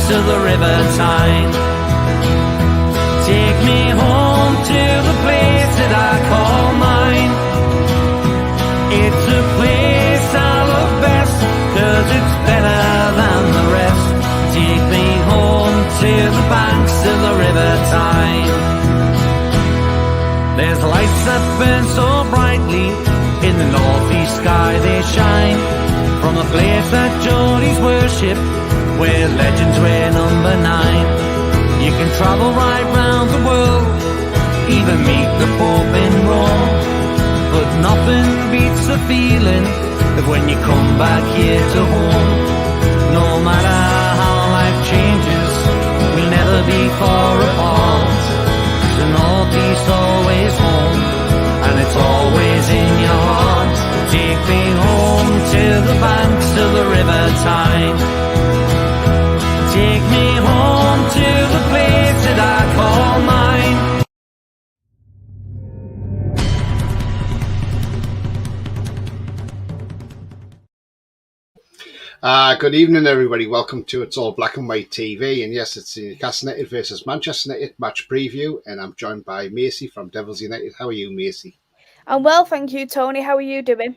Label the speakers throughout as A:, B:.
A: of the River Tyne. Take me home to the place that I call mine. It's a place I love best, 'cause it's better than the rest. Take me home to the banks of the River Tyne. There's lights that burn so brightly, in the northeast sky they shine. From the place that Geordies worship, where legends wear number 9. You can travel right round the world, even meet the Pope in Rome. But nothing beats the feeling of when you come back here to home. No matter how life changes, we'll never be far apart. The northeast always home, and it's always in your heart. Take me home to the banks of the River Tyne. Take me home to the place that I call mine.
B: Good evening, everybody. Welcome to It's All Black and White TV. And yes, it's the Newcastle United versus Manchester United match preview. And I'm joined by Maisy from Devils United. How are you, Maisy?
C: I'm well, thank you, Tony. How are you doing?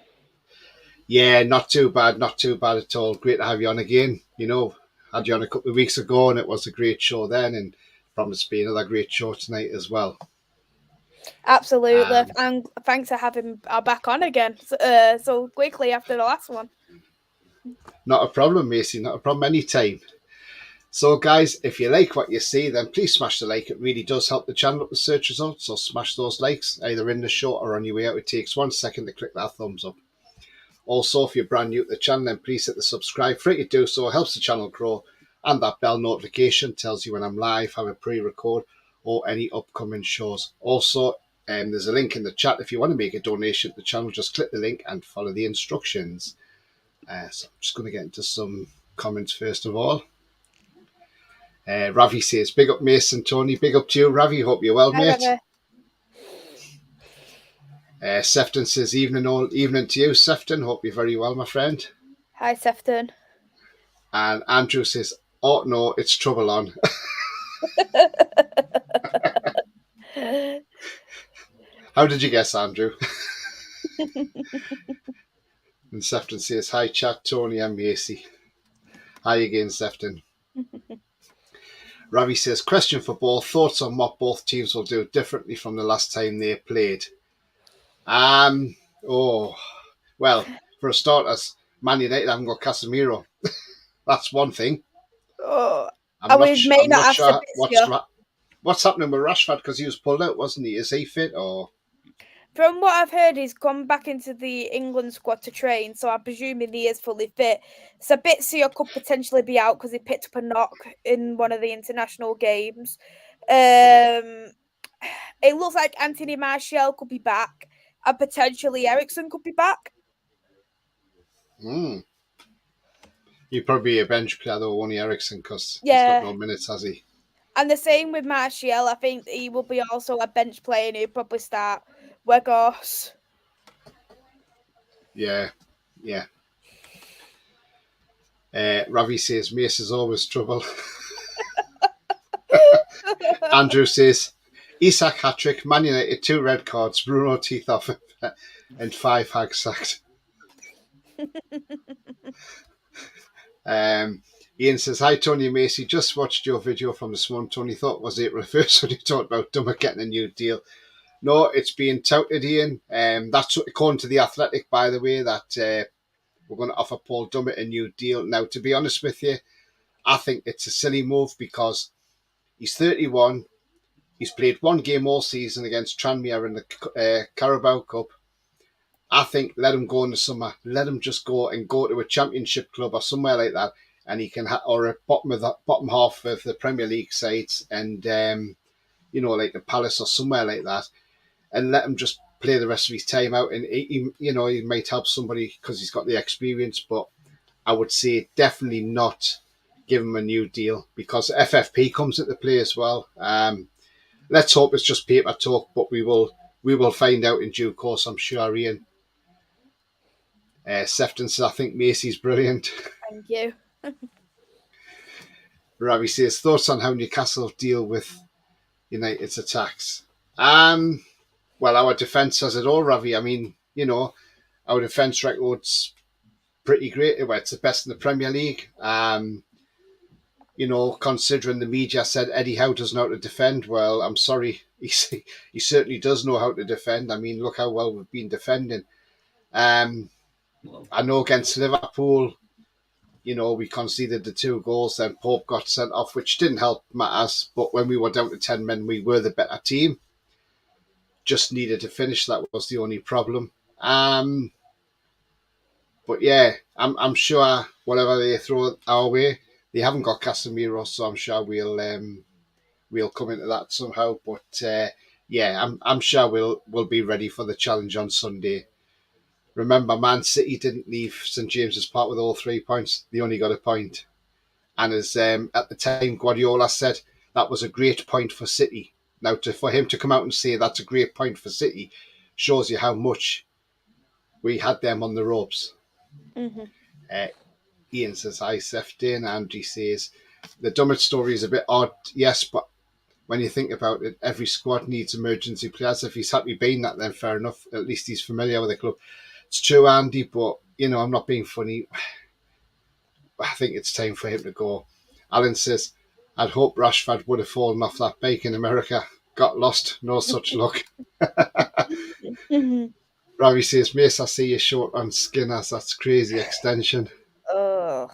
B: Yeah, not too bad. Not too bad at all. Great to have you on again. You know, had you on a couple of weeks ago and it was a great show then. And promised to be another great show tonight as well.
C: Absolutely. And thanks for having our back on again so quickly after the last one.
B: Not a problem, Maisy. Not a problem anytime. So, guys, if you like what you see, then please smash the like. It really does help the channel up the search results. So smash those likes, either in the show or on your way out. It takes 1 second to click that thumbs up. Also, if you're brand new to the channel, then please hit the subscribe. Free to do so, helps the channel grow. And that bell notification tells you when I'm live, have a pre-record, or any upcoming shows. Also, there's a link in the chat. If you want to make a donation to the channel, just click the link and follow the instructions. So I'm just going to get into some comments first of all. Ravi says, big up Mason, Tony. Big up to you, Ravi. Hope you're well, mate. Sefton says, evening to you, Sefton. Hope you're very well, my friend.
C: Hi, Sefton.
B: And Andrew says, oh, no, it's trouble on. How did you guess, Andrew? And Sefton says, hi, chat, Tony and Maisy. Hi again, Sefton. Ravi says, question for both. Thoughts on what both teams will do differently from the last time they played? Well, for a start, as Man United haven't got Casemiro. That's one thing.
C: What's
B: happening with Rashford, because he was pulled out, wasn't he? Is he fit or?
C: From what I've heard, he's come back into the England squad to train, so I'm presuming he is fully fit. Sabitzer could potentially be out because he picked up a knock in one of the international games. It looks like Anthony Martial could be back, and potentially Eriksen could be back.
B: He'd probably be a bench player though, won't he, Eriksen, because he's got no minutes, has he?
C: And the same with Martial. I think he will be also a bench player and he'll probably start Weghorst.
B: Yeah. Ravi says, Mace is always trouble. Andrew says, Isak hat-trick, Man United, 2 red cards, Bruno teeth off, and 5 hags sacked. Ian says, hi, Tony and Maisy. Just watched your video from this morning. Tony thought was April 1st when you talked about Dummer getting a new deal. No, it's being touted, Ian. That's according to The Athletic, by the way, that we're going to offer Paul Dummett a new deal. Now, to be honest with you, I think it's a silly move because he's 31. He's played 1 game all season against Tranmere in the Carabao Cup. I think let him go in the summer. Let him just go to a championship club or somewhere like that, and he can or a bottom half of the Premier League sides, and like the Palace or somewhere like that, and let him just play the rest of his time out. And he might help somebody because he's got the experience. But I would say definitely not give him a new deal because FFP comes into play as well. Let's hope it's just paper talk, but we will find out in due course, I'm sure, Ian. Sefton says, I think Maisie's brilliant.
C: Thank you.
B: Ravi says, thoughts on how Newcastle deal with United's attacks? Well, our defence says it all, Ravi. I mean, our defence record's pretty great. Well, it's the best in the Premier League. Considering the media said Eddie Howe doesn't know how to defend, well, I'm sorry. He certainly does know how to defend. I mean, look how well we've been defending. I know against Liverpool, we conceded the 2 goals, then Pope got sent off, which didn't help matters. But when we were down to 10 men, we were the better team. Just needed to finish. That was the only problem. But yeah, I'm sure whatever they throw our way, they haven't got Casemiro, so I'm sure we'll come into that somehow. But yeah, I'm sure we'll be ready for the challenge on Sunday. Remember, Man City didn't leave St James's Park with all 3 points. They only got a point. And as at the time Guardiola said, that was a great point for City. Now, for him to come out and say that's a great point for City shows you how much we had them on the ropes.
C: Mm-hmm.
B: Ian says, hi, Sefton. Andy says, the Dummett story is a bit odd, yes, but when you think about it, every squad needs emergency players. If he's happy being that, then fair enough. At least he's familiar with the club. It's true, Andy, but, I'm not being funny. I think it's time for him to go. Alan says, I'd hope Rashford would have fallen off that bike in America. Got lost. No such luck.
C: Mm-hmm.
B: Ravi says, Mace, I see you short on Skinners. That's crazy extension.
C: Oh.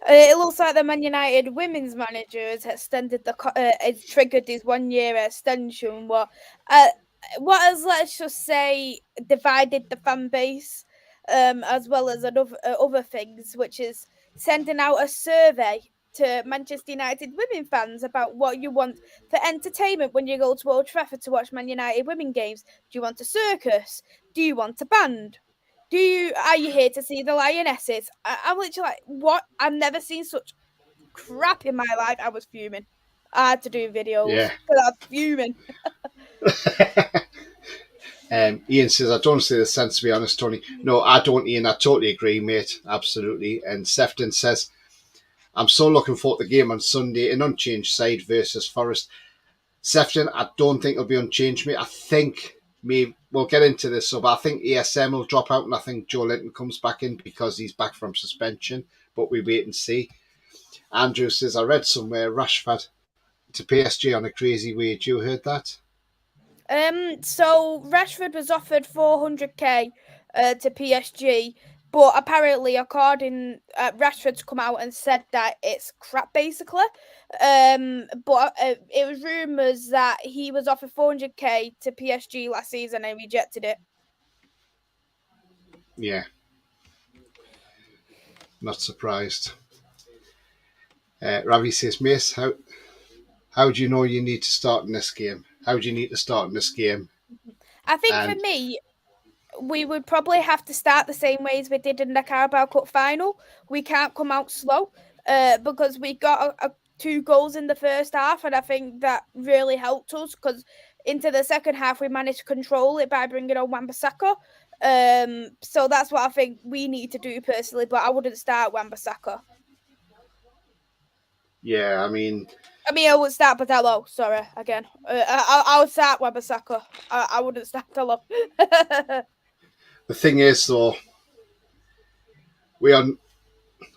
C: It looks like the Man United women's manager has extended has triggered his 1-year extension. What has, let's just say, divided the fan base, as well as other things, which is sending out a survey to Manchester United women fans about what you want for entertainment when you go to Old Trafford to watch Man United women games. Do you want a circus? Do you want a band? Are you here to see the Lionesses? I'm literally like, what? I've never seen such crap in my life. I was fuming. I had to do videos.
B: Yeah.
C: But I was fuming.
B: Ian says, I don't see the sense, to be honest, Tony. No, I don't, Ian. I totally agree, mate. Absolutely. And Sefton says, I'm so looking forward to the game on Sunday, an unchanged side versus Forest. Sefton, I don't think it'll be unchanged, mate. I think we'll get into this, but I think ESM will drop out and I think Joe Linton comes back in because he's back from suspension, but we wait and see. Andrew says, I read somewhere Rashford to PSG on a crazy wage. You heard that?
C: So Rashford was offered 400k to PSG, but apparently, according Rashford's come out and said that it's crap, basically. But it was rumours that he was offered 400k to PSG last season and rejected it.
B: Yeah. Not surprised. Ravi says, Mace, how do you know you need to start in this game? How do you need to start in this game?
C: I think for me, we would probably have to start the same way as we did in the Carabao Cup final. We can't come out slow because we got 2 goals in the first half, and I think that really helped us because into the second half we managed to control it by bringing on Wan-Bissaka. So that's what I think we need to do personally, but I wouldn't start Wan-Bissaka.
B: Yeah, I mean,
C: I would start Patello. Sorry, again. I would start Wan-Bissaka. I wouldn't start Patello.
B: The thing is, though, we are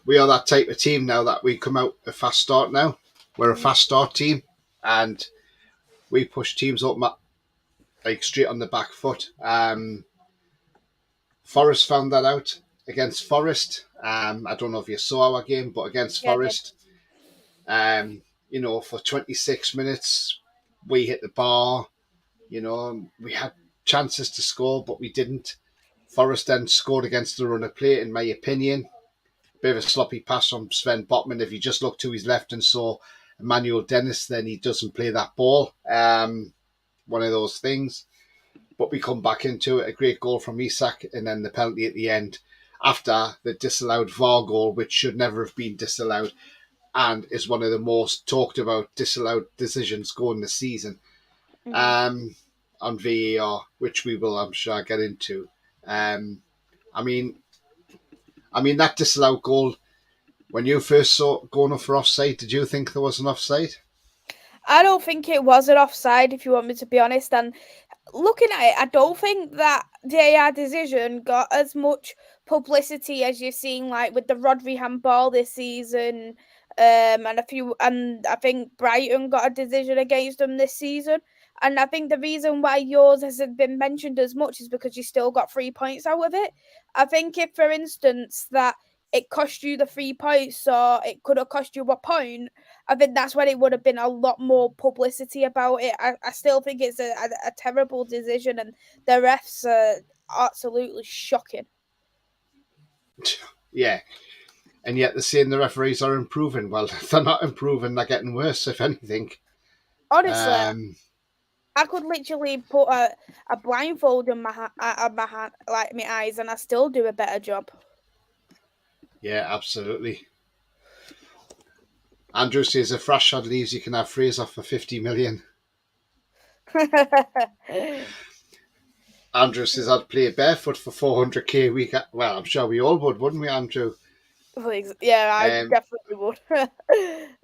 B: that type of team now that we come out a fast start now. We're a fast start team, and we push teams up like straight on the back foot. Forest found that out against Forest. I don't know if you saw our game, but against Forest, for 26 minutes, we hit the bar. We had chances to score, but we didn't. Forest then scored against the run of play, in my opinion. Bit of a sloppy pass from Sven Botman. If you just looked to his left and saw Emmanuel Dennis, then he doesn't play that ball. One of those things. But we come back into it. A great goal from Isak, and then the penalty at the end after the disallowed VAR goal, which should never have been disallowed, and is one of the most talked about disallowed decisions going this season. On VAR, which we will, I'm sure, get into. I mean that disallowed goal, When you first saw going up for offside, did you think there was an offside?
C: I don't think it was an offside, if you want me to be honest. And looking at it, I don't think that the AR decision got as much publicity as you've seen, like with the Rodri handball this season, and I think Brighton got a decision against them this season. And I think the reason why yours hasn't been mentioned as much is because you still got 3 points out of it. I think if, for instance, that it cost you the 3 points or it could have cost you a point, I think that's when it would have been a lot more publicity about it. I still think it's a terrible decision, and the refs are absolutely shocking.
B: Yeah. And yet they're saying the referees are improving. Well, they're not improving, they're getting worse, if anything.
C: Honestly, I could literally put a blindfold on my hand, like my eyes, and I still do a better job.
B: Yeah, absolutely. Andrew says if Rashford leaves, you can have Fraser for 50 million. Andrew says I'd play barefoot for 400k a week. Well, I'm sure we all would, wouldn't we, Andrew?
C: Yeah, I definitely would.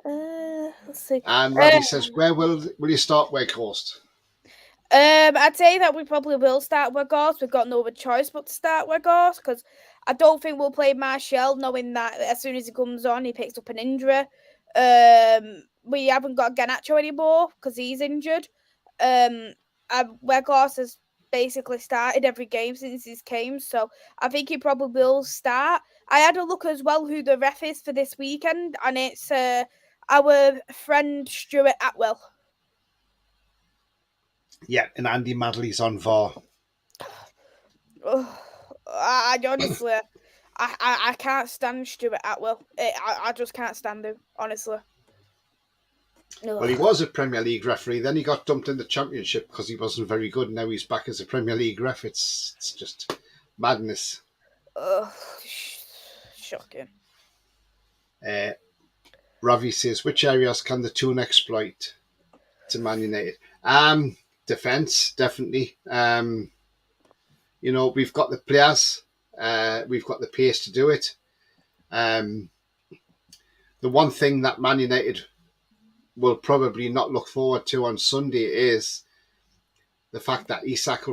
C: Let's see.
B: And Ravi says, where will you start Weghorst?
C: I'd say that we probably will start Weghorst. We've got no other choice but to start Weghorst because I don't think we'll play Martial, knowing that as soon as he comes on, he picks up an injury. We haven't got Garnacho anymore because he's injured. Weghorst has basically started every game since he's came, so I think he probably will start. I had a look as well who the ref is for this weekend, and it's our friend Stuart Atwell.
B: Yeah, and Andy Madley's on VAR.
C: I honestly, I can't stand Stuart Atwell. I just can't stand him, honestly.
B: Well, he was a Premier League referee. Then he got dumped in the Championship because he wasn't very good. Now he's back as a Premier League ref. It's just madness.
C: Shocking.
B: Ravi says, which areas can the Toon exploit to Man United? Defence, definitely. We've got the players. We've got the pace to do it. The one thing that Man United will probably not look forward to on Sunday is the fact that Isak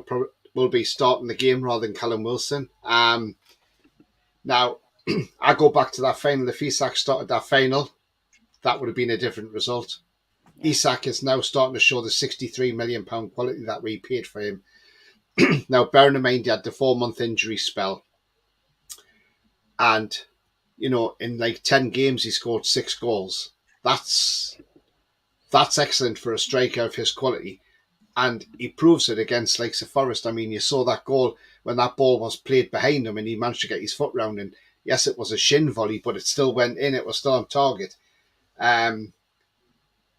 B: will be starting the game rather than Callum Wilson. Now, I go back to that final. If Isak started that final, that would have been a different result. Isak is now starting to show the £63 million quality that we paid for him. Now, bearing in mind, he had the 4-month injury spell. And, in like 10 games, he scored 6 goals. That's excellent for a striker of his quality. And he proves it against like Forest. I mean, you saw that goal when that ball was played behind him and he managed to get his foot round. And yes, it was a shin volley, but it still went in. It was still on target. And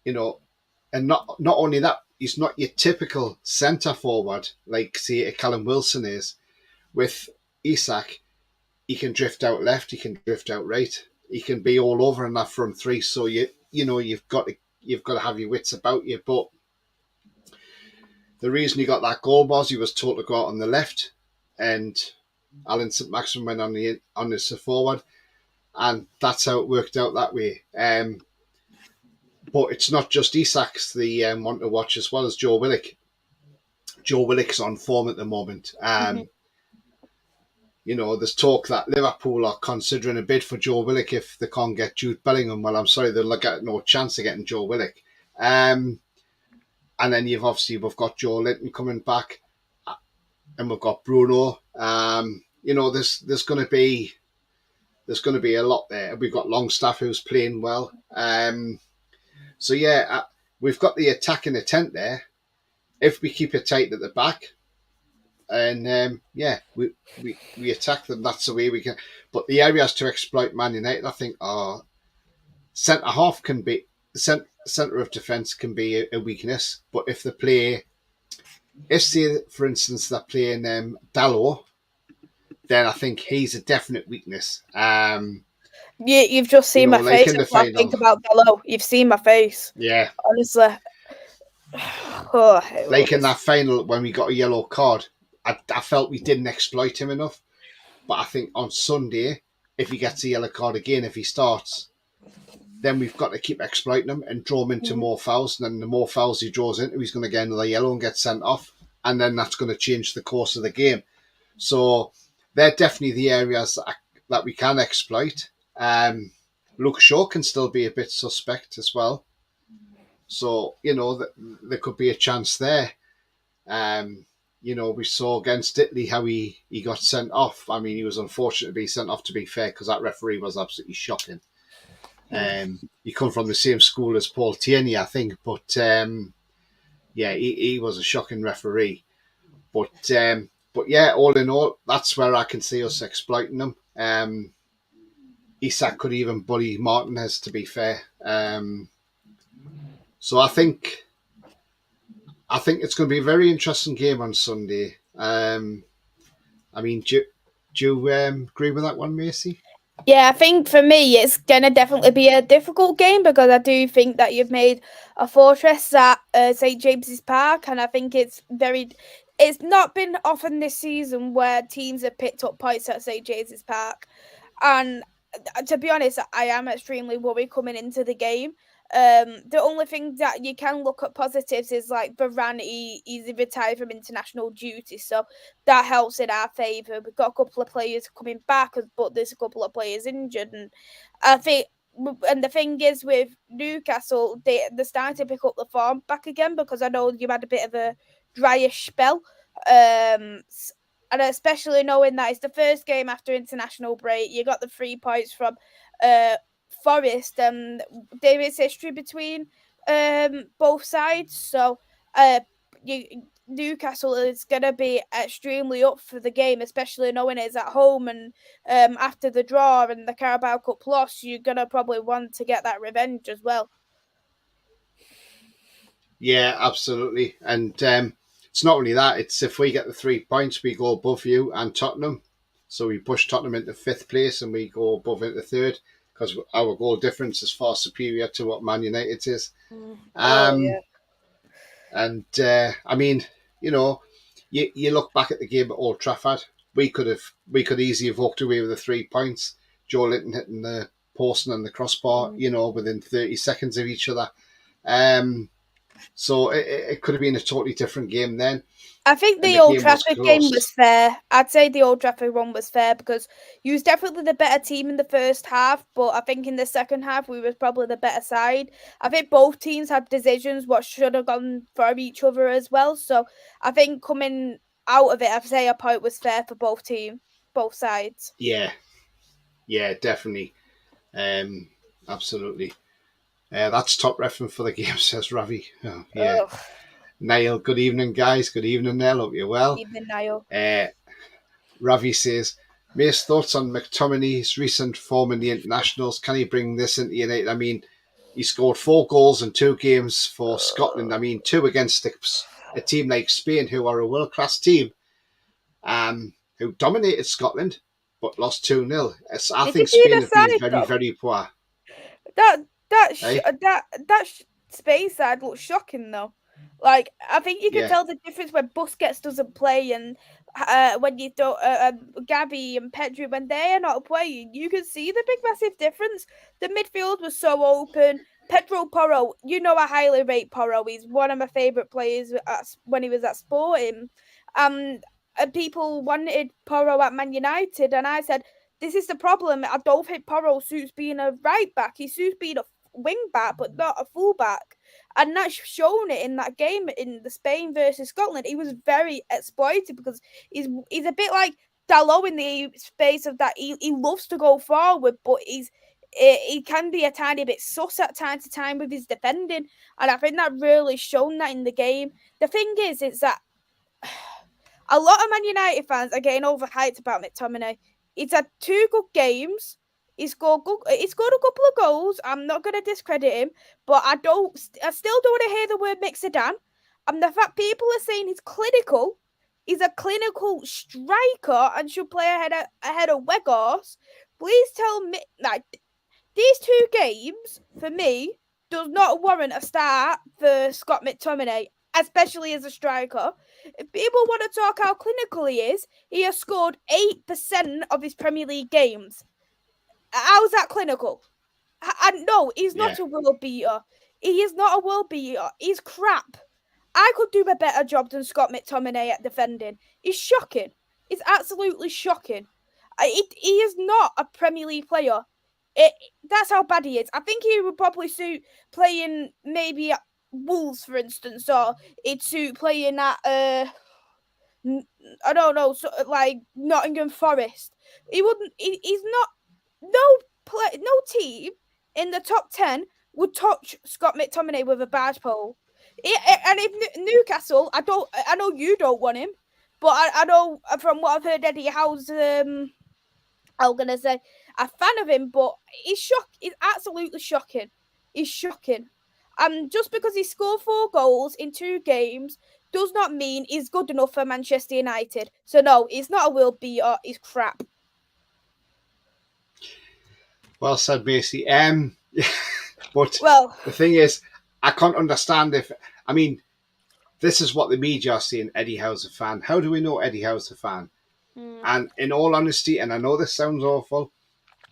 B: not only that, he's not your typical centre forward like, say, a Callum Wilson is. With Isak, he can drift out left, he can drift out right, he can be all over in that front three. So you've got to have your wits about you. But the reason he got that goal was he was told to go out on the left, and Alan St. Maximin went on his forward, and that's how it worked out that way. But it's not just Isak's the one to watch, as well as Joe Willock. Joe Willock's on form at the moment. There's talk that Liverpool are considering a bid for Joe Willock if they can't get Jude Bellingham. Well, I'm sorry, they'll get no chance of getting Joe Willock. And then we've got Joe Linton coming back, and we've got Bruno. There's going to be a lot there. We've got Longstaff who's playing well. We've got the attacking intent there. If we keep it tight at the back, and we attack them, that's the way we can. But the areas to exploit Man United, I think, are centre half can be centre of defence can be a weakness. But if say for instance they're playing Dalot, then I think he's a definite weakness.
C: You've just seen my face. That's what I think about Dalot. You've seen my face.
B: Yeah,
C: honestly.
B: In that final when we got a yellow card, I felt we didn't exploit him enough. But I think on Sunday if he gets a yellow card again, if he starts, then we've got to keep exploiting him and draw him into more fouls. And then the more fouls he draws into, he's going to get another yellow and get sent off. And then that's going to change the course of the game. So they're definitely the areas that we can exploit. Luke Shaw can still be a bit suspect as well. So, there could be a chance there. We saw against Italy how he got sent off. I mean, he was unfortunate to be sent off, to be fair, because that referee was absolutely shocking. He come from the same school as Paul Tierney, I think, but he was a shocking referee. But yeah, all in all, that's where I can see us exploiting them. Isak could even bully Martinez, to be fair. So I think it's going to be a very interesting game on Sunday. I mean, do you agree with that one, Maisy?
C: Yeah, I think for me it's gonna definitely be a difficult game because I do think that you've made a fortress at St James's Park, and I think it's not been often this season where teams have picked up points at St James's Park, and to be honest, I am extremely worried coming into the game. The only thing that you can look at positives is like Varane, he's retired from international duty, so that helps in our favour. We've got a couple of players coming back, but there's a couple of players injured, and I think. And the thing is with Newcastle, they're starting to pick up the form back again because I know you had a bit of a dryish spell. And especially knowing that it's the first game after international break, you got the 3 points from Forest, and there is history between both sides. So Newcastle is going to be extremely up for the game, especially knowing it's at home, and after the draw and the Carabao Cup loss, you're going to probably want to get that revenge as well.
B: Yeah, absolutely. And it's not only that, it's if we get the 3 points, we go above you and Tottenham. So we push Tottenham into 5th place and we go above into 3rd because our goal difference is far superior to what Man United is.
C: Yeah.
B: And I mean, you look back at the game at Old Trafford, we could easily have walked away with the 3 points. Joe Linton hitting the post and the crossbar, within 30 seconds of each other. So it could have been a totally different game then.
C: I think the Old Trafford game was fair. I'd say the Old Trafford one was fair because you was definitely the better team in the first half, but I think in the second half we was probably the better side. I think both teams had decisions what should have gone for each other as well. So I think coming out of it, I'd say a point was fair for both sides.
B: Yeah, definitely, absolutely. That's top reference for the game, says Ravi. Oh, yeah. Ugh. Niall, good evening, guys. Good evening, Niall. Hope you're well.
C: Good evening, Niall.
B: Ravi says, Mace, thoughts on McTominay's recent form in the internationals? Can he bring this into United? I mean, he scored 4 goals in 2 games for Scotland. I mean, 2 against a team like Spain, who are a world-class team, who dominated Scotland, but lost 2-0. I think Spain have been very, very poor.
C: That Spain side looks shocking though. Like I think you can tell the difference when Busquets doesn't play and when you don't Gabby and Pedri when they are not playing. You can see the big massive difference. The midfield was so open. Pedro Porro, I highly rate Porro. He's one of my favourite players when he was at Sporting. People wanted Porro at Man United, and I said, this is the problem. I don't think Porro suits being a right back. He suits being a wing back, but not a full back. And that's shown it in that game in the Spain versus Scotland. He was very exploited because he's a bit like Dalot in the space of that. He loves to go forward, but he can be a tiny bit sus at time to time with his defending. And I think that really shown that in the game. The thing is that a lot of Man United fans are getting overhyped about McTominay. He's had 2 good games. He scored a couple of goals. I'm not going to discredit him, but I still don't want to hear the word Mixedan. And the fact people are saying he's clinical. He's a clinical striker and should play ahead of Weghorst. Please tell me, like, these 2 games for me does not warrant a start for Scott McTominay, especially as a striker. If people want to talk how clinical he is, he has scored 8% of his Premier League games. How's that clinical? And no, he's not
B: Yeah.
C: a world beater. He is not a world beater. He's crap. I could do a better job than Scott McTominay at defending. He's shocking. It's absolutely shocking. He is not a Premier League player. That's how bad he is. I think he would probably suit playing maybe at Wolves, for instance, or he'd suit playing at I don't know, so, like Nottingham Forest. He wouldn't. He's not. No team in the top 10 would touch Scott McTominay with a barge pole. And if Newcastle, I know you don't want him, but I know from what I've heard, Eddie Howe's, I'm gonna say, a fan of him, but he's absolutely shocking. He's shocking. And just because he scored 4 goals in 2 games does not mean he's good enough for Manchester United. So no, he's not a world beater. He's crap.
B: Well said, Maisy. But
C: Well,
B: the thing is, I can't understand if. I mean, this is what the media are saying. Eddie Howe's a fan. How do we know Eddie Howe's a fan? And in all honesty, and I know this sounds awful,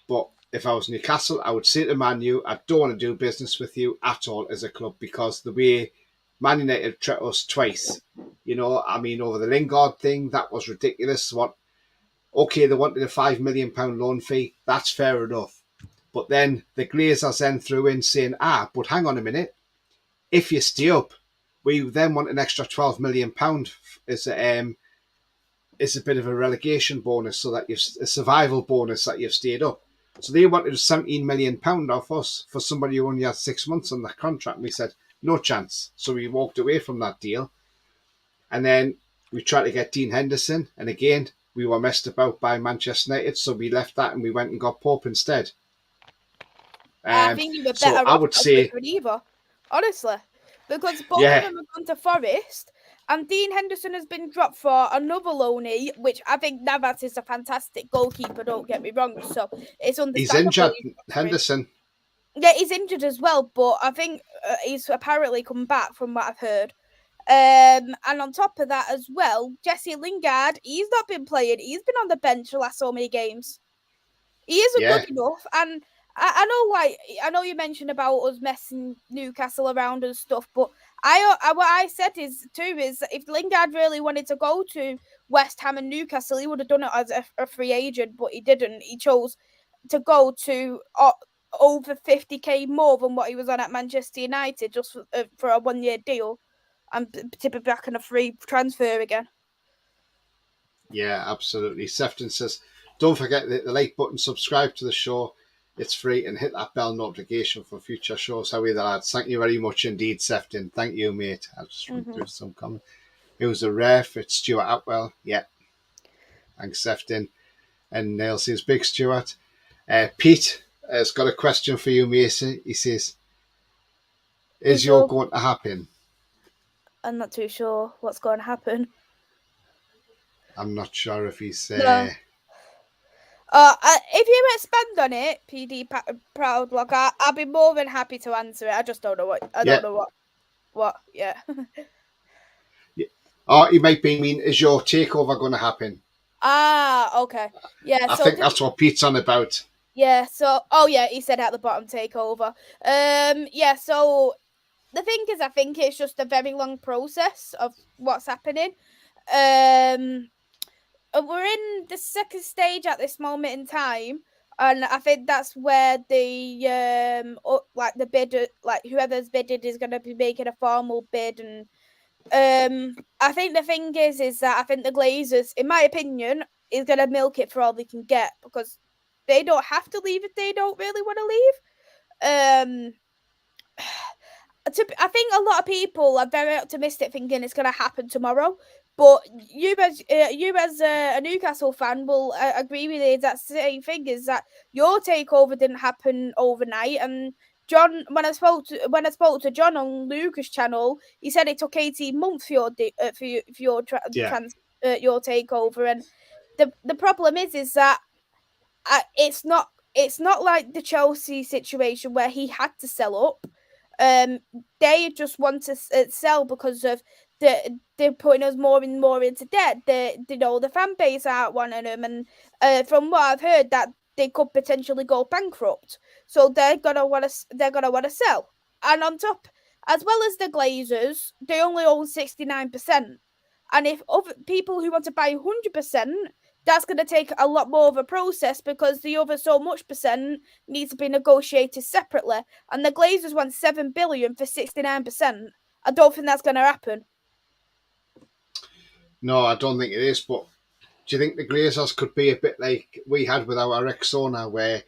B: but if I was Newcastle, I would say to Man U, I don't want to do business with you at all as a club, because the way Man United treated us twice, I mean, over the Lingard thing, that was ridiculous. Okay, they wanted a £5 million loan fee. That's fair enough. But then the Glazers then threw in saying, but hang on a minute. If you stay up, we then want an extra £12 million as a bit of a relegation bonus, so that you've a survival bonus that you've stayed up. So they wanted £17 million off us for somebody who only had 6 months on that contract. And we said, no chance. So we walked away from that deal. And then we tried to get Dean Henderson. And again, we were messed about by Manchester United. So we left that and we went and got Pope instead.
C: I think you were
B: so
C: better
B: I
C: off
B: would say,
C: either, honestly, because both of them have gone to Forest, and Dean Henderson has been dropped for another loanee, which I think Navas is a fantastic goalkeeper. Don't get me wrong. So it's understandable.
B: He's injured, Henderson.
C: Yeah, he's injured as well, but I think he's apparently come back from what I've heard. And on top of that as well, Jesse Lingard, he's not been playing. He's been on the bench the last so many games. He isn't good enough, and I know why. I know you mentioned about us messing Newcastle around and stuff, but what I said is if Lingard really wanted to go to West Ham and Newcastle, he would have done it as a free agent, but he didn't. He chose to go to over 50k more than what he was on at Manchester United, just for a 1-year deal, and to be back on a free transfer again.
B: Yeah, absolutely. Sefton says, don't forget the like button, subscribe to the show. It's free, and hit that bell notification for future shows. How are you, lads? Thank you very much indeed, Sefton. Thank you, mate. I'll just run through some comments. It was a ref. It's Stuart Atwell. Yeah. Thanks, Sefton. And Neil says, big Stuart. Pete has got a question for you, Maisy. He says, is your going to happen?
C: I'm not too sure what's going to happen.
B: I'm not sure if he's...
C: No. If you expand on it, PD Proudlock, I'll be more than happy to answer it. I just don't know what. I don't know what. Yeah.
B: Yeah. Oh, he might be mean, is your takeover going to happen?
C: Okay. Yeah.
B: I think that's what Pete's on about.
C: Yeah. So, he said at the bottom takeover. Yeah. So the thing is, I think it's just a very long process of what's happening. We're in the second stage at this moment in time, and I think that's where the the bid, whoever's bidded is going to be making a formal bid. And I think the thing is that I think the Glazers, in my opinion, is going to milk it for all they can get, because they don't have to leave if they don't really want to leave. I think a lot of people are very optimistic, thinking it's going to happen tomorrow. But you as a Newcastle fan will agree with the exact same thing, is that your takeover didn't happen overnight. And John, when I spoke to John on Lucas' channel, he said it took 18 months for your takeover. And the problem is that it's not like the Chelsea situation where he had to sell up. They just want to sell because of they're putting us more and more into debt. The fan base aren't wanting them, and from what I've heard, that they could potentially go bankrupt. So they're gonna want to sell. And on top, as well as the Glazers, they only own 69%. And if other people who want to buy 100%, that's going to take a lot more of a process because the other so much percent needs to be negotiated separately. And the Glazers want 7 billion for 69%. I don't think that's going to happen.
B: No, I don't think it is. But do you think the Glazers could be a bit like we had with our ex-owner, where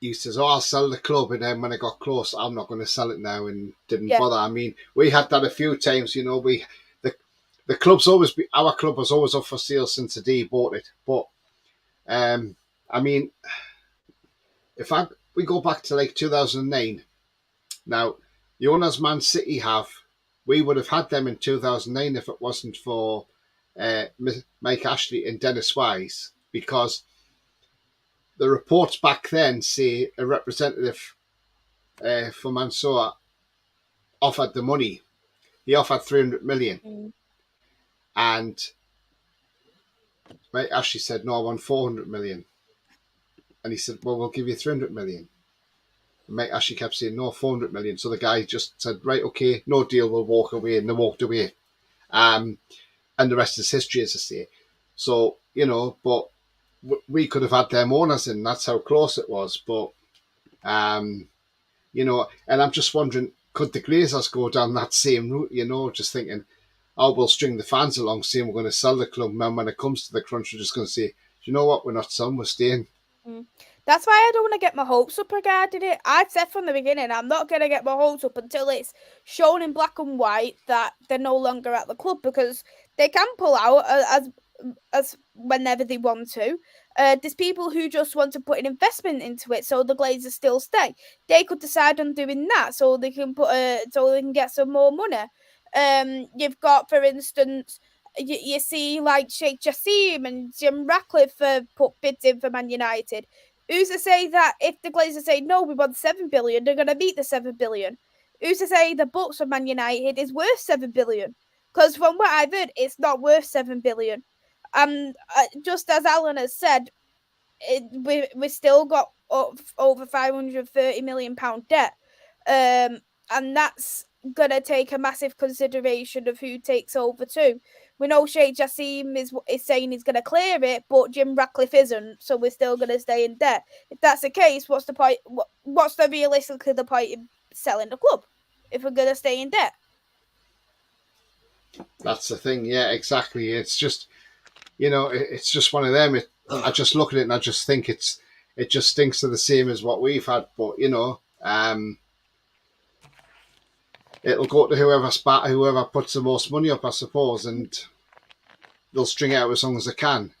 B: he says, "Oh, I'll sell the club," and then when it got close, I'm not going to sell it now, and didn't
C: Yeah.
B: bother. I mean, we had that a few times. You know, the club's always our club was always up for sale since the day he bought it. But I mean, if we go back to like 2009, now the owners Man City we would have had them in 2009 if it wasn't for Mike Ashley and Dennis Wise, because the reports back then say a representative for Mansour offered the money. He offered 300 million, and Mike Ashley said, "No, I want 400 million." And he said, "Well, we'll give you 300 million." And Mike Ashley kept saying, "No, 400 million." So the guy just said, "Right, okay, no deal, we'll walk away." And they walked away. And the rest is history, as I say. So, you know, but we could have had them owners in. That's how close it was. But, you know, and I'm just wondering, could the Glazers go down that same route, you know, just thinking, "Oh, we'll string the fans along, saying we're going to sell the club." And when it comes to the crunch, we're just going to say, "Do you know what? We're not selling, we're staying."
C: That's why I don't want to get my hopes up regarding it. I said from the beginning, I'm not going to get my hopes up until it's shown in black and white that they're no longer at the club, because they can pull out as whenever they want to. There's people who just want to put an investment into it, so the Glazers still stay. They could decide on doing that, so they can so they can get some more money. You've got, for instance, you see like Sheikh Jassim and Jim Ratcliffe put bids in for Man United. Who's to say that if the Glazers say no, we want 7 billion, they're going to beat the 7 billion? Who's to say the books of Man United is worth 7 billion? Because from what I've heard, it's not worth 7 billion. Just as Alan has said, we still got over £530 million debt. And that's going to take a massive consideration of who takes over too. We know Sheikh Jassim is saying he's going to clear it, but Jim Ratcliffe isn't, so we're still going to stay in debt. If that's the case, what's the point? What's the realistically the point in selling the club if we're going to stay in debt?
B: That's the thing, yeah, exactly. It's just, you know, it's just one of them. I just look at it and I just think it just stinks of the same as what we've had. But you know, it'll go to whoever puts the most money up, I suppose, and they'll string it out as long as they can.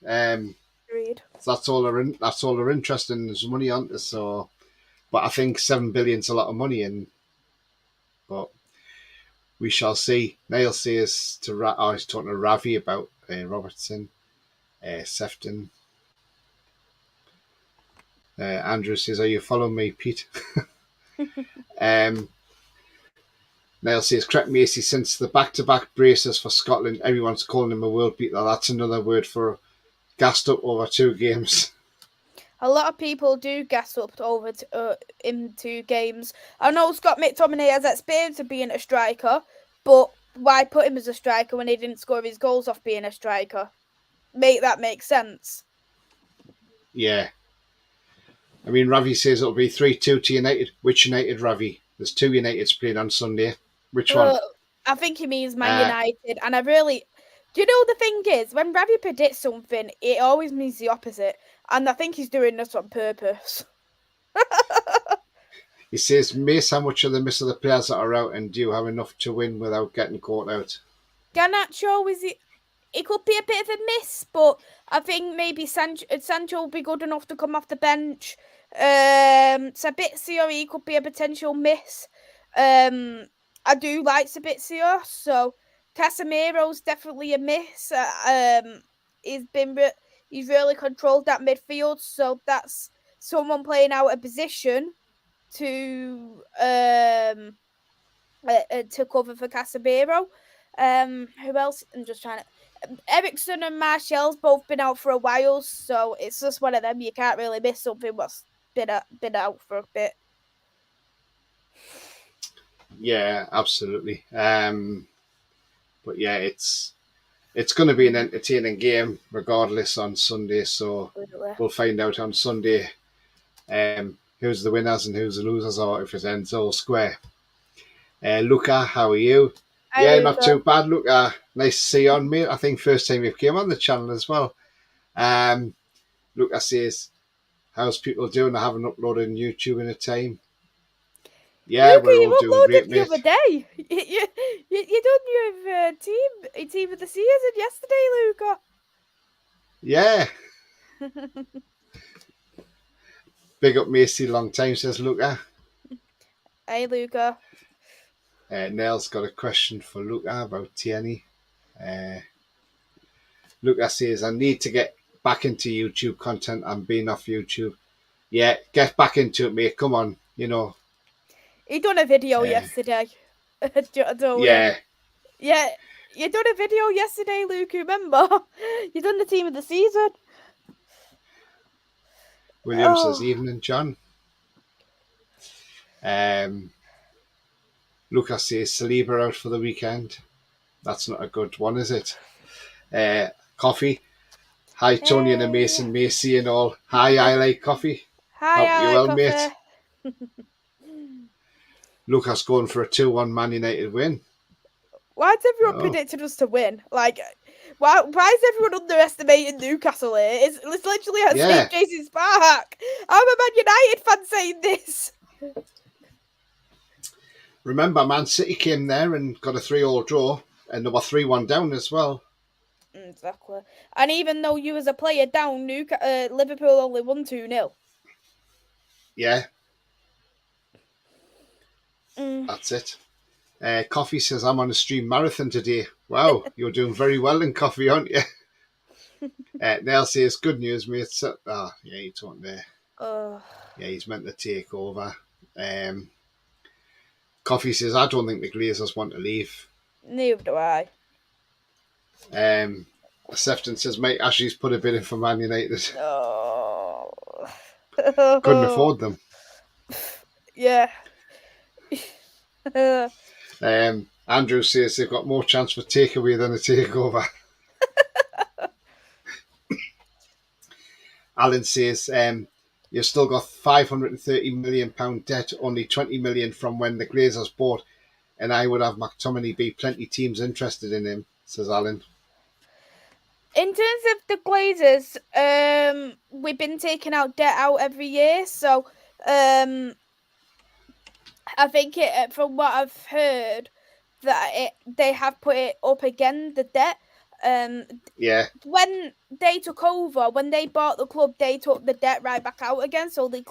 C: Agreed.
B: So that's all they're interested in is money, aren't they? So, but I think 7 billion's a lot of money, but we shall see. Niall says he's talking to Ravi about Robertson, Sefton. Andrew says, "Are you following me, Pete?" Niall says, "Correct Maisy, since the back-to-back braces for Scotland, everyone's calling him a world beater. That's another word for gassed up over 2 games."
C: A lot of people do gas up over into games. I know Scott McTominay has experience of being a striker, but why put him as a striker when he didn't score his goals off being a striker? Make that make sense.
B: Yeah. I mean, Ravi says it'll be 3-2 to United. Which United, Ravi? There's 2 Uniteds playing on Sunday. Which one?
C: I think he means Man United, and I really... Do you know the thing is, when Ravi predicts something, it always means the opposite, and I think he's doing this on purpose.
B: He says, "Mace, how much are the miss of the players that are out, and do you have enough to win without getting caught out?"
C: Garnacho, it could be a bit of a miss, but I think maybe Sancho will be good enough to come off the bench. Sabitzer, he could be a potential miss. I do like Sabitzer, so Casemiro's definitely a miss. He's really controlled that midfield, so that's someone playing out of position to cover for Casemiro. Who else? I'm just trying to. Ericsson and Martial's both been out for a while, so it's just one of them. You can't really miss something what's been out for a bit.
B: Yeah, absolutely. But yeah, it's going to be an entertaining game regardless on Sunday. So we'll find out on Sunday who's the winners and who's the losers, or if it ends all square. Luca, how are you?
C: Hi,
B: Not too bad, Luca. Nice to see you on, mate. I think first time you've came on the channel as well. Luca says, how's people doing? I haven't uploaded on YouTube in a time. Yeah,
C: Luca,
B: we're all
C: you
B: doing great,
C: uploaded the
B: mate.
C: other day. You done your team of the season yesterday, Luca.
B: Yeah. Big up Maisy, long time, says Luca.
C: Hey, Luca.
B: Nell's got a question for Luca about Tierney. Luca says, I need to get back into YouTube content. I'm being off YouTube. Yeah, get back into it, mate. Come on,
C: He done a video yesterday. Yeah, you done a video yesterday, Luca, remember? You done the team of the season.
B: William says, evening, John. Lucas says, Saliba out for the weekend. That's not a good one, is it? Coffee. Hi, Tony and Mason, Macy and all. Hi, I like coffee.
C: Hi,
B: Hope
C: I
B: you
C: like
B: well,
C: coffee.
B: mate. Lucas going for a 2-1 Man United win.
C: Why has everyone predicted us to win? Like, why is everyone underestimating Newcastle here? It's literally at St. James's Park. I'm a Man United fan saying this.
B: Remember, Man City came there and got a 3-3 draw, and they were 3-1 down as well.
C: Exactly. And even though you as a player down, Liverpool only won 2-0.
B: Yeah. That's it. Coffee says, I'm on a stream marathon today. Wow, you're doing very well in coffee, aren't you? Neil says, good news, mate. Yeah, he talking there. Yeah, he's meant to take over. Coffee says, I don't think the Glazers want to leave.
C: Neither do I.
B: Sefton says, mate, Ashley's put a bid in for Man United.
C: Couldn't
B: afford them.
C: Yeah.
B: Andrew says they've got more chance for takeaway than a takeover. Alan says, you've still got £530 million debt, only 20 million from when the Glazers bought, and I would have McTominay be plenty teams interested in him, says Alan.
C: In terms of the Glazers, we've been taking out debt out every year, so I think from what I've heard, that they have put it up again, the debt.
B: Yeah.
C: When they took over, when they bought the club, they took the debt right back out again. So the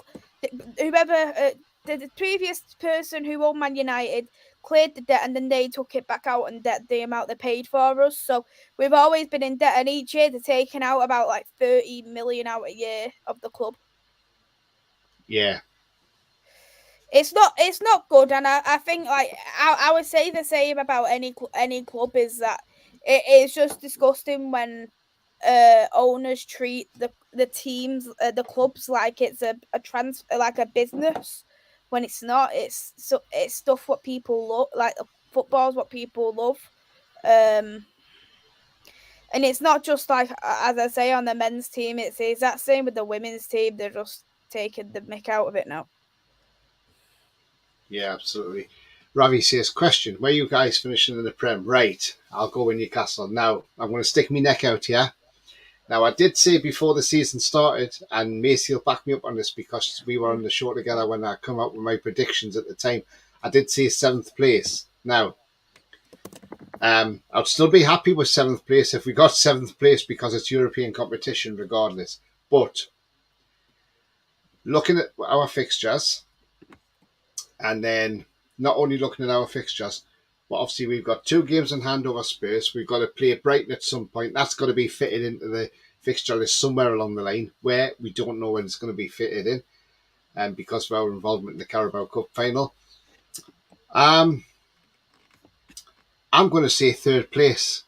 C: previous person who owned Man United cleared the debt, and then they took it back out and the amount they paid for us. So we've always been in debt, and each year they're taking out about like 30 million out a year of the club.
B: Yeah.
C: It's not good, and I think like I would say the same about any club, is that it is just disgusting when owners treat the teams, the clubs, like it's a like a business, when it's not. It's stuff what people love, like football's what people love, and it's not just like, as I say, on the men's team. It's the exact same with the women's team. They're just taking the mick out of it now.
B: Yeah, absolutely. Ravi says, question, where you guys finishing in the Prem? Right, I'll go with Newcastle. Now, I'm going to stick my neck out here. Now, I did say before the season started, and Maisy will back me up on this because we were on the show together when I come up with my predictions at the time. I did say 7th place. Now, I'd still be happy with 7th place if we got 7th place because it's European competition regardless. But looking at our fixtures, and then not only looking at our fixtures, but obviously we've got 2 games in hand over Spurs. We've got to play Brighton at some point. That's got to be fitted into the fixture list somewhere along the line, where we don't know when it's going to be fitted in, and because of our involvement in the Carabao Cup final. I'm going to say 3rd place.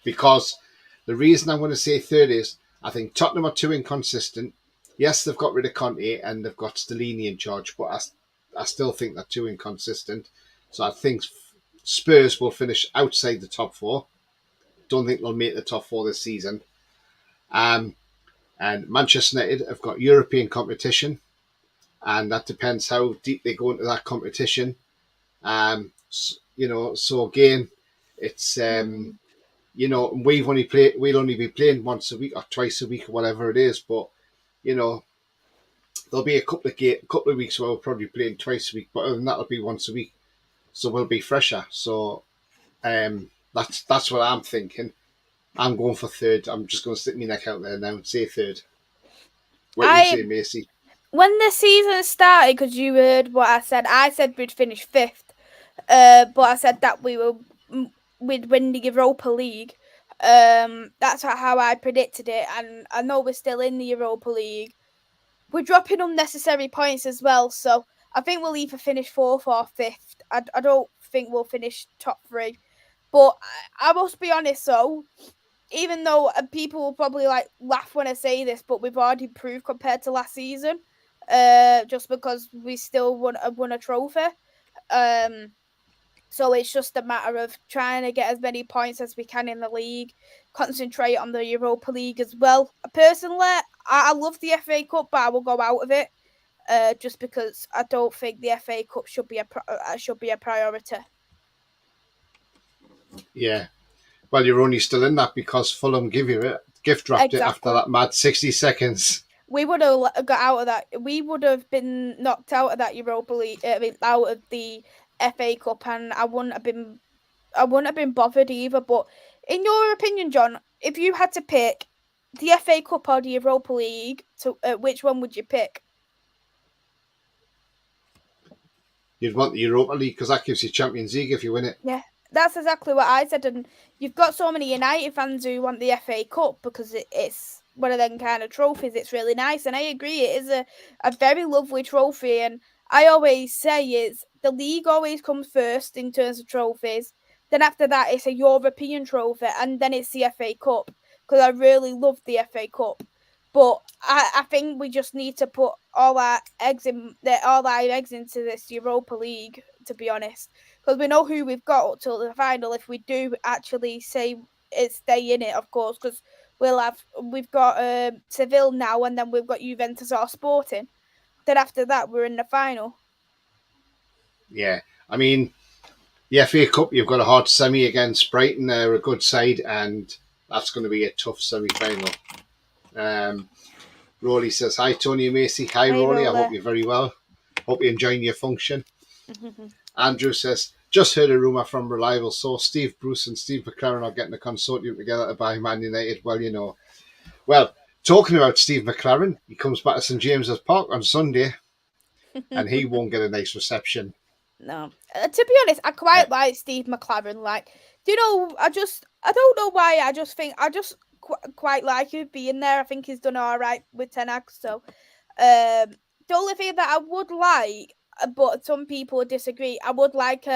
B: because the reason I'm going to say third is I think Tottenham are too inconsistent. Yes, they've got rid of Conte and they've got Stellini in charge, but I still think they're too inconsistent. So I think Spurs will finish outside the top four. Don't think they'll make the top four this season. Um, and Manchester United have got European competition, and that depends how deep they go into that competition. So again, it's we'll only be playing once a week or twice a week or whatever it is, but you know, there'll be a couple of weeks where we'll probably be playing twice a week, but other than that, it'll be once a week, so we'll be fresher. So that's what I'm thinking. I'm going for third. I'm just going to stick my neck out there now and say third. What do you say, Maisy?
C: When the season started, because you heard what I said we'd finish fifth, but I said that we'd win the Europa League. That's how I predicted it, and I know we're still in the Europa League. We're dropping unnecessary points as well, so I think we'll either finish fourth or fifth. I don't think we'll finish top three, but I must be honest though. Even though people will probably laugh when I say this, but we've already improved compared to last season. Just because we still won a trophy. So it's just a matter of trying to get as many points as we can in the league, concentrate on the Europa League as well. Personally, I love the FA Cup, but I will go out of it just because I don't think the FA Cup should be a priority.
B: Yeah. Well, you're only still in that because Fulham gift wrapped it after that mad 60 seconds.
C: We would have got out of that. We would have been knocked out of that Europa League, out of the FA Cup, and I wouldn't have been bothered either. But in your opinion, John, if you had to pick the FA Cup or the Europa League, which one would you pick?
B: You'd want the Europa League because that gives you Champions League if you win it.
C: Yeah, that's exactly what I said. And you've got so many United fans who want the FA Cup because it's one of them kind of trophies. It's really nice, and I agree. It is a very lovely trophy, and I always say is the league always comes first in terms of trophies. Then after that, it's a European trophy, and then it's the FA Cup because I really love the FA Cup. But I think we just need to put all our eggs into this Europa League, to be honest, because we know who we've got till the final. If we do actually say stay in it, of course, because we've got Seville now, and then we've got Juventus or Sporting. Then after that, we're in the final.
B: Yeah, I mean, the FA Cup, you've got a hard semi against Brighton. They're a good side, and that's going to be a tough semi-final. Rolly says, hi, Tony and Maisy. Hi, Rolly. I hope you're very well. Hope you're enjoying your function. Andrew says, just heard a rumour from reliable source. Steve Bruce and Steve McLaren are getting a consortium together to buy Man United. Well, talking about Steve McLaren, he comes back to St James's Park on Sunday, and he won't get a nice reception.
C: No. To be honest, I quite like Steve McLaren. I don't know why. I just quite like him being there. I think he's done all right with Ten Hag. So, the only thing that I would like, but some people disagree, I would like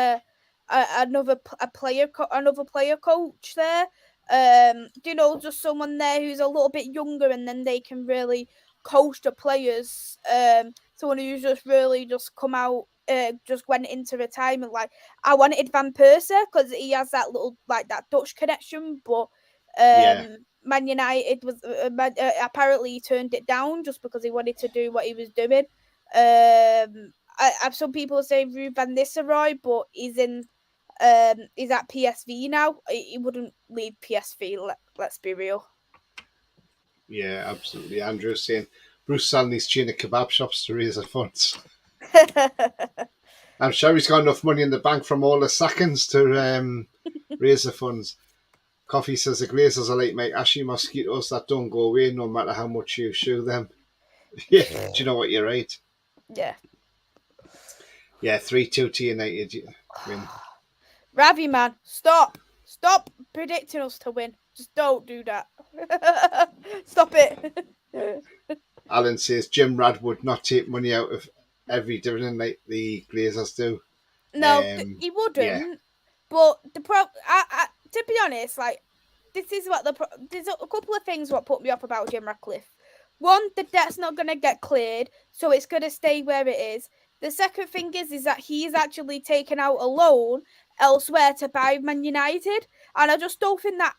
C: another player coach there. Just someone there who's a little bit younger, and then they can really coach the players. Someone who's just really just come out, just went into retirement. Like I wanted Van Persie because he has that little that Dutch connection, but Man United was apparently he turned it down just because he wanted to do what he was doing. Some people say Ruud van Nistelrooy, but he's at PSV now. He wouldn't leave PSV. Let's be real.
B: Yeah, absolutely. Andrew's saying Bruce Stanley's chain of kebab shops to raise the funds. I'm sure he's got enough money in the bank from all the sackings to raise the funds. Coffee says the Glazers are like my ashy mosquitoes that don't go away no matter how much you shoo them. Yeah, do you know what? You're right.
C: Yeah.
B: Yeah, 3-2 to United win.
C: Ravi, man, stop predicting us to win. Just don't do that. Stop it.
B: Alan says Jim Rad would not take money out of every dividend like the Glazers do.
C: No, he wouldn't. Yeah. But to be honest, this is what there's a couple of things what put me off about Jim Ratcliffe. One, the debt's not going to get cleared, so it's going to stay where it is. The second thing is that he's actually taken out a loan elsewhere to buy Man United, and I just don't think that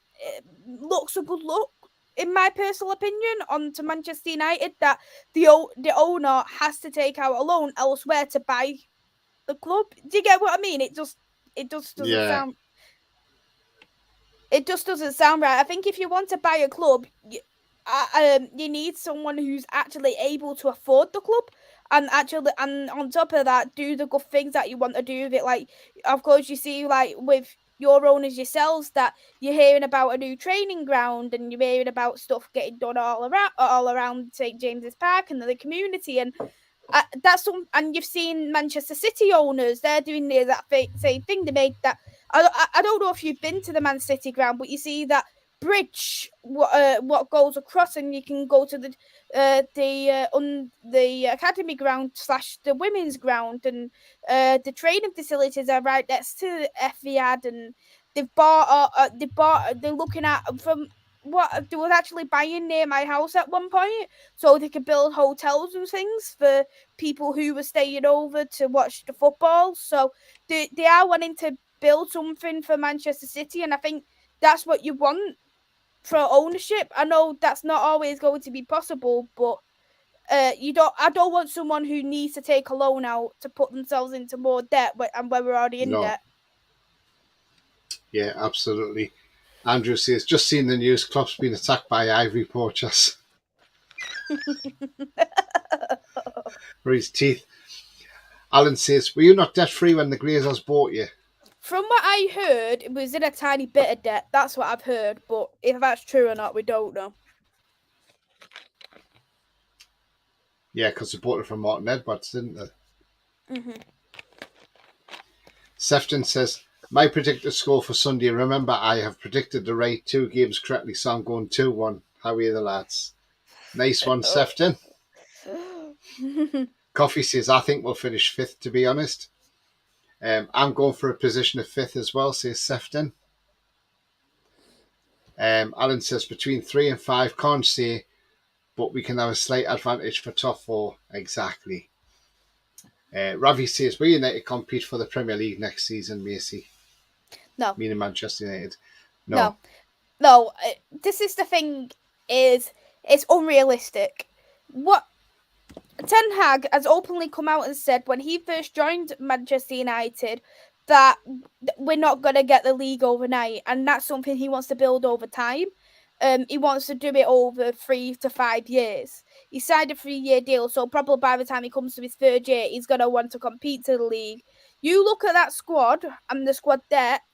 C: looks a good look, in my personal opinion, onto Manchester United, that the owner has to take out a loan elsewhere to buy the club. Do you get what I mean? It just doesn't
B: Yeah.
C: sound. It just doesn't sound right. I think if you want to buy a club, you need someone who's actually able to afford the club, and on top of that, do the good things that you want to do with it. Like, of course, you see, like with your owners yourselves, that you're hearing about a new training ground, and you're hearing about stuff getting done all around St James's Park and the community, and that's some. And you've seen Manchester City owners; they're doing the exact same thing. They made that. I don't know if you've been to the Man City ground, but you see that bridge what goes across, and you can go to the academy ground / the women's ground, and the training facilities are right next to the Etihad, and they're looking at from what they were actually buying near my house at one point, so they could build hotels and things for people who were staying over to watch the football. So they are wanting to build something for Manchester City, and I think that's what you want for ownership. I know that's not always going to be possible, but I don't want someone who needs to take a loan out to put themselves into more debt and where we're already in
B: No.
C: debt.
B: Yeah, absolutely. Andrew says, just seen the news, Klopp's been attacked by ivory poachers for his teeth. Alan says, were you not debt free when the Glazers bought you?
C: From what I heard, it was in a tiny bit of debt. That's what I've heard, but if that's true or not, we don't know.
B: Yeah, because they bought it from Martin Edwards, didn't they?
C: Mm-hmm.
B: Sefton says, my predicted score for Sunday. Remember, I have predicted the right 2 games correctly, so I'm going 2-1. How are you, the lads? Nice one, Sefton. Coffee says, I think we'll finish 5th, to be honest. I'm going for a position of 5th as well, says Sefton. Alan says, between 3 and 5, can't say, but we can have a slight advantage for top 4. Exactly. Ravi says, will United compete for the Premier League next season, Maisy?
C: No.
B: Meaning Manchester United.
C: No. This is the thing, it's unrealistic. What Ten Hag has openly come out and said when he first joined Manchester United that we're not going to get the league overnight, and that's something he wants to build over time. He wants to do it over 3 to 5 years. He signed a 3-year deal, so probably by the time he comes to his 3rd year, he's going to want to compete to the league. You look at that squad and the squad depth.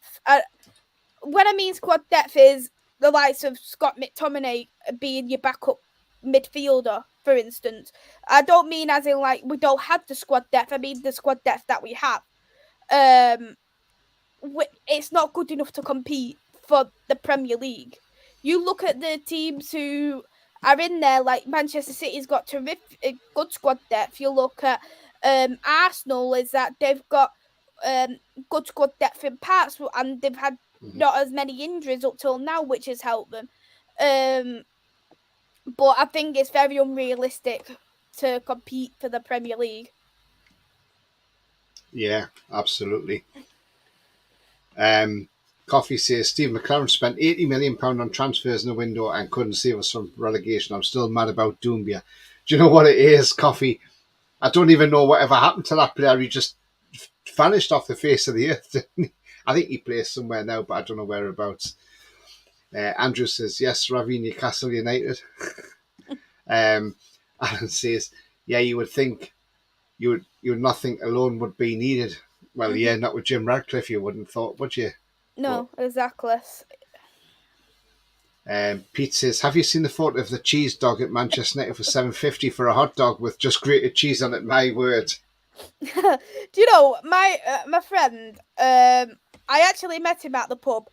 C: When I mean squad depth is the likes of Scott McTominay being your backup midfielder, for instance. I don't mean as in like we don't have the squad depth. I mean the squad depth that we have. It's not good enough to compete for the Premier League. You look at the teams who are in there, like Manchester City's got terrific, good squad depth. You look at Arsenal, is that they've got good squad depth in parts, and they've had not as many injuries up till now, which has helped them. But I think it's very unrealistic to compete for the Premier League.
B: Yeah, absolutely. Coffee says, Steve McLaren spent £80 million on transfers in the window and couldn't save us from relegation. I'm still mad about Doumbia. Do you know what it is, Coffee? I don't even know whatever happened to that player. He just vanished off the face of the earth, didn't he? I think he plays somewhere now, but I don't know whereabouts. Andrew says, yes, Ravi, Newcastle United. Alan says, yeah, you would think you would not think a loan would be needed. Well, yeah, not with Jim Ratcliffe, you wouldn't thought, would you?
C: No, exactly.
B: Pete says, have you seen the photo of the cheese dog at Manchester United for $7.50 for a hot dog with just grated cheese on it? My word.
C: Do you know, my friend, I actually met him at the pub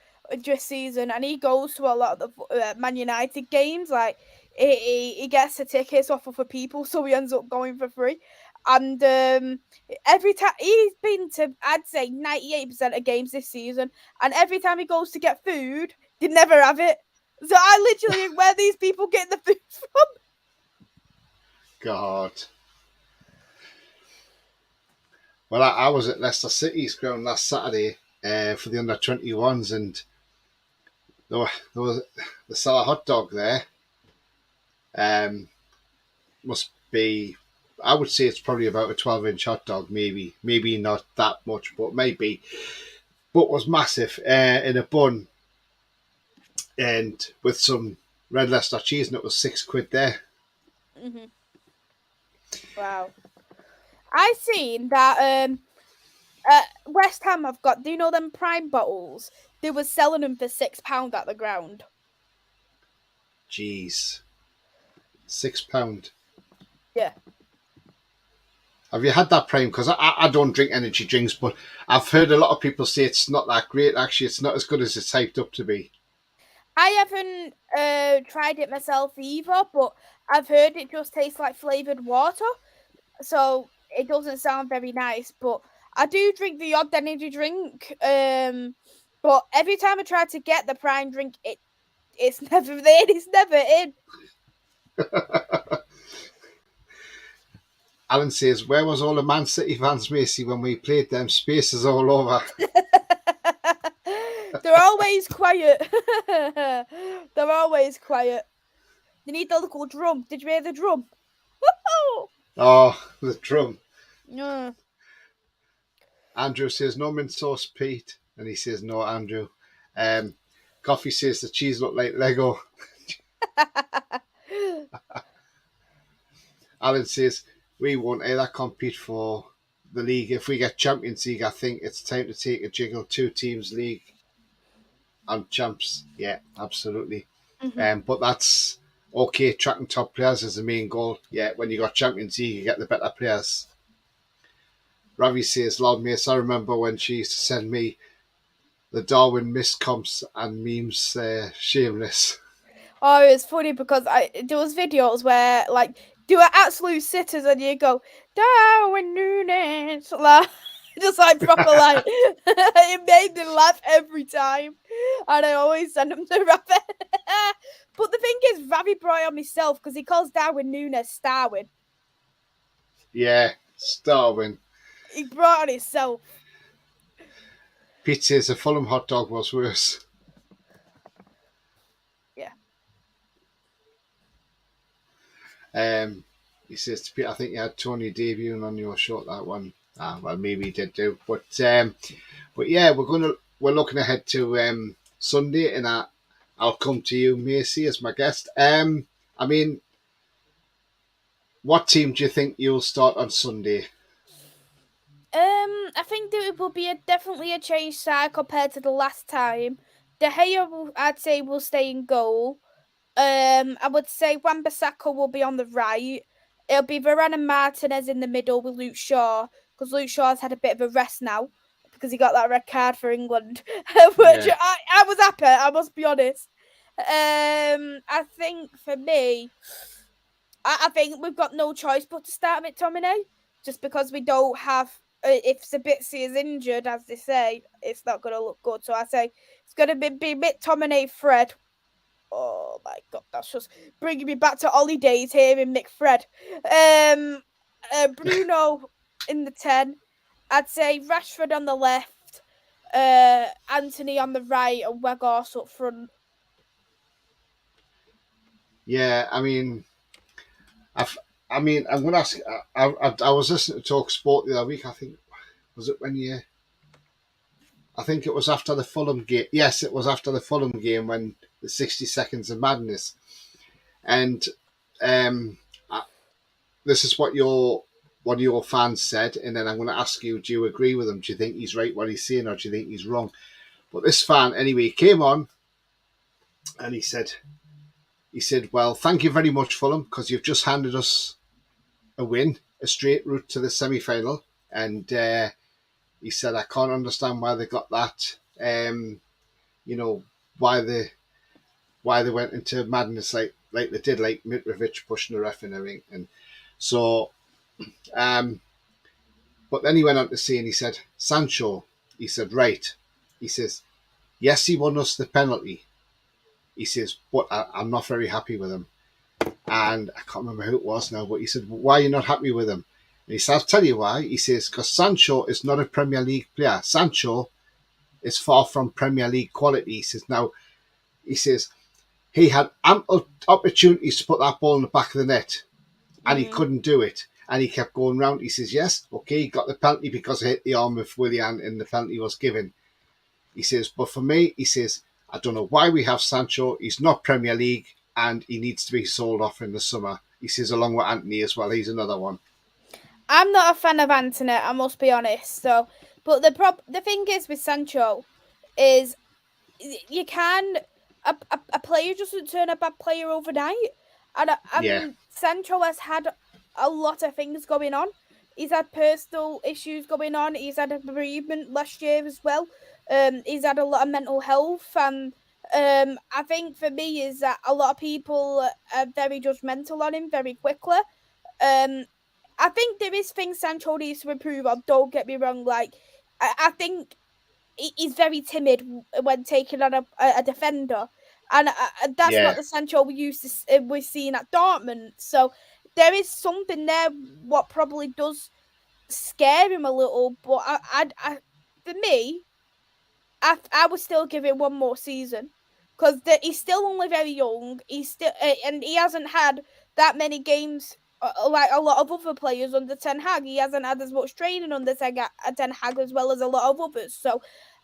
C: this season, and he goes to a lot of the Man United games. Like, he gets the tickets off of people, so he ends up going for free. And every time he's been to, I'd say 98% of games this season, and every time he goes to get food, They never have it. So I literally think, where these people get the food from?
B: God. Well, I was at Leicester City's ground last Saturday for the under-21s, and they sell a hot dog there. Must be, I would say it's probably about a 12-inch hot dog, maybe not that much, but maybe. But was massive in a bun, and with some red Leicester cheese, and it was £6 there.
C: Mm-hmm. Wow. I seen that West Ham have got, do you know them Prime bottles? They were selling them for £6 at the ground.
B: Jeez. £6.
C: Yeah.
B: Have you had that Prime? Because I don't drink energy drinks, but I've heard a lot of people say it's not that great. Actually, it's not as good as it's hyped up to be.
C: I haven't tried it myself either, but I've heard it just tastes like flavoured water. So it doesn't sound very nice, but I do drink the odd energy drink. But every time I try to get the Prime drink, it's never in. It's never in.
B: Alan says, where was all the Man City fans, Maisy, when we played them? Spaces all over.
C: They're always quiet. They're always quiet. They need the little drum. Did you hear the drum?
B: Oh, the drum.
C: Yeah.
B: Andrew says, no mint sauce, Pete. And he says, no, Andrew. Coffee says the cheese looked like Lego. Alan says, we won't either compete for the league. If we get Champions League, I think it's time to take a jiggle. 2 teams league and champs. Yeah, absolutely.
C: Mm-hmm.
B: But that's okay. Tracking top players is the main goal. Yeah, when you got Champions League, you get the better players. Ravi says, Lord Mace, I remember when she used to send me the Darwin miscomps and memes. Shameless.
C: Oh, it's funny because there was videos where like they were absolute sitters and you go Darwin Nunes, like just like proper like it made me laugh every time, and I always send them to Ravi. But the thing is, Ravi brought it on myself because he calls Darwin Nunes Starwin.
B: Yeah, Darwin.
C: He brought it on himself.
B: Pete says the Fulham hot dog was worse.
C: Yeah.
B: He says to Pete, I think you had Tony debuting on your show that one. Well, maybe he did do, but yeah, we're looking ahead to Sunday, and I'll come to you, Maisy, as my guest. I mean, what team do you think you'll start on Sunday?
C: I think that it will be definitely a change side compared to the last time. De Gea, I'd say, will stay in goal. I would say Wan-Bissaka will be on the right. It'll be Varane and Martinez in the middle with Luke Shaw, because Luke Shaw's had a bit of a rest now because he got that red card for England, which
B: Yeah.
C: I was happy, I must be honest. I think for me, I think we've got no choice but to start McTominay, just because we don't have. If Sabitzer is injured, as they say, it's not going to look good. So I say it's going to be McTominay, Fred. Oh my god, that's just bringing me back to Ollie days here in McFred. Bruno in the 10. I'd say Rashford on the left, Anthony on the right, and Weghorst up front.
B: Yeah, I mean, I'm going to ask. I was listening to Talk Sport the other week. I think I think it was after the Fulham game. Yes, it was after the Fulham game when the 60 seconds of madness, and this is what one of your fans said, and then I'm going to ask you: do you agree with him? Do you think he's right what he's saying, or do you think he's wrong? But this fan, anyway, came on, and he said, well, thank you very much, Fulham, because you've just handed us a win, a straight route to the semi-final. And he said, I can't understand why they got that. Why they went into madness like they did, like Mitrovic pushing the ref and everything. And so, but then he went on to say, and he said, Sancho, he said, right. He says, yes, he won us the penalty, He says, but I'm not very happy with him. And I can't remember who it was now, but he said, why are you not happy with him? And he said, I'll tell you why. He says, because Sancho is not a Premier League player. Sancho is far from Premier League quality. He says, now, he says, he had ample opportunities to put that ball in the back of the net and he couldn't do it. And he kept going round. He says, yes, okay, he got the penalty because he hit the arm of Willian and the penalty was given. He says, but for me, he says, I don't know why we have Sancho. He's not Premier League and he needs to be sold off in the summer. He says, along with Anthony as well. He's another one.
C: I'm not a fan of Anthony, I must be honest. So, but the thing is with Sancho is you can a player doesn't turn a bad player overnight,
B: Yeah.
C: and Sancho has had a lot of things going on. He's had personal issues going on. He's had a bereavement last year as well. He's had a lot of mental health, and I think for me is that a lot of people are very judgmental on him very quickly. Um, I think there is things Sancho needs to improve on. Don't get me wrong. Like I think he's very timid when taking on a defender, and that's not
B: Yeah.
C: the Sancho we used to we're seeing at Dortmund. So there is something there what probably does scare him a little. But for me, I would still give it one more season because he's still only very young. He's still and he hasn't had that many games like a lot of other players under Ten Hag. He hasn't had as much training under Ten Hag as well as a lot of others. So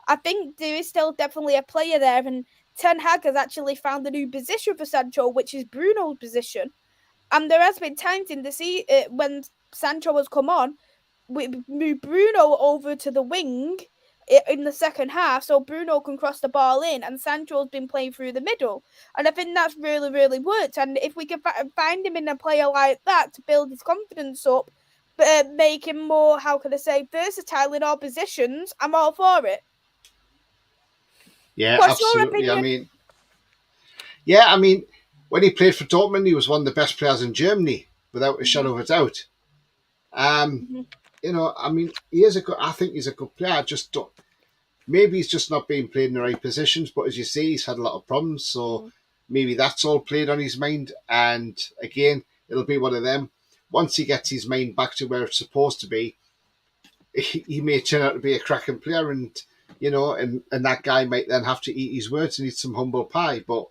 C: I think there is still definitely a player there, and Ten Hag has actually found a new position for Sancho, which is Bruno's position. And there has been times in the when Sancho has come on, we move Bruno over to the wing in the second half so Bruno can cross the ball in, and Sancho's been playing through the middle. And I think that's really, really worked. And if we can find him in a player like that to build his confidence up, but make him more, how can I say, versatile in all positions, I'm all for it.
B: Yeah,
C: What's your
B: absolutely.
C: opinion?
B: I mean, when he played for Dortmund, he was one of the best players in Germany, without a shadow of a doubt.
C: Mm-hmm.
B: I mean, he is a good. I think he's a good player. I just don't. Maybe he's just not being played in the right positions. But as you see, he's had a lot of problems. So maybe that's all played on his mind. And again, it'll be one of them. Once he gets his mind back to where it's supposed to be, he may turn out to be a cracking player, and and that guy might then have to eat his words and eat some humble pie. But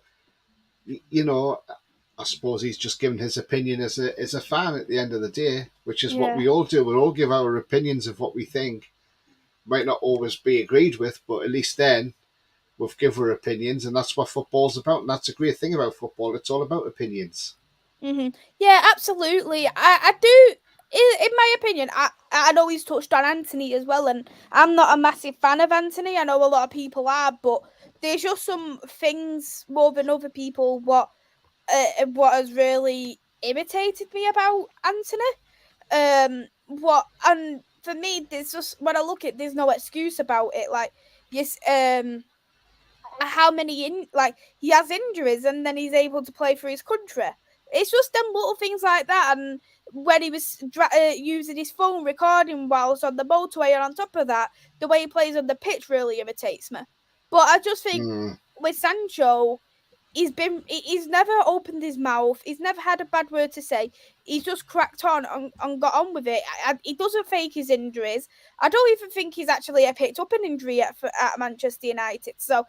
B: I suppose he's just given his opinion as a fan at the end of the day, which is what
C: Yeah.
B: we all do. We all give our opinions of what we think. Might not always be agreed with, but at least then we've given our opinions, and that's what football's about. And that's a great thing about football. It's all about opinions.
C: Yeah, absolutely. I do. In my opinion, I know he's touched on Anthony as well, and I'm not a massive fan of Anthony. I know a lot of people are, but there's just some things more than other people what has really irritated me about Anthony. What and for me, there's just when I look at, there's no excuse about it. Like yes, how many he has injuries and then he's able to play for his country. It's just them little things like that. And when he was using his phone recording whilst on the motorway, and on top of that, the way he plays on the pitch really irritates me. But I just think with Sancho, he's never opened his mouth. He's never had a bad word to say. He's just cracked on and got on with it. He doesn't fake his injuries. I don't even think he's actually picked up an injury at Manchester United. So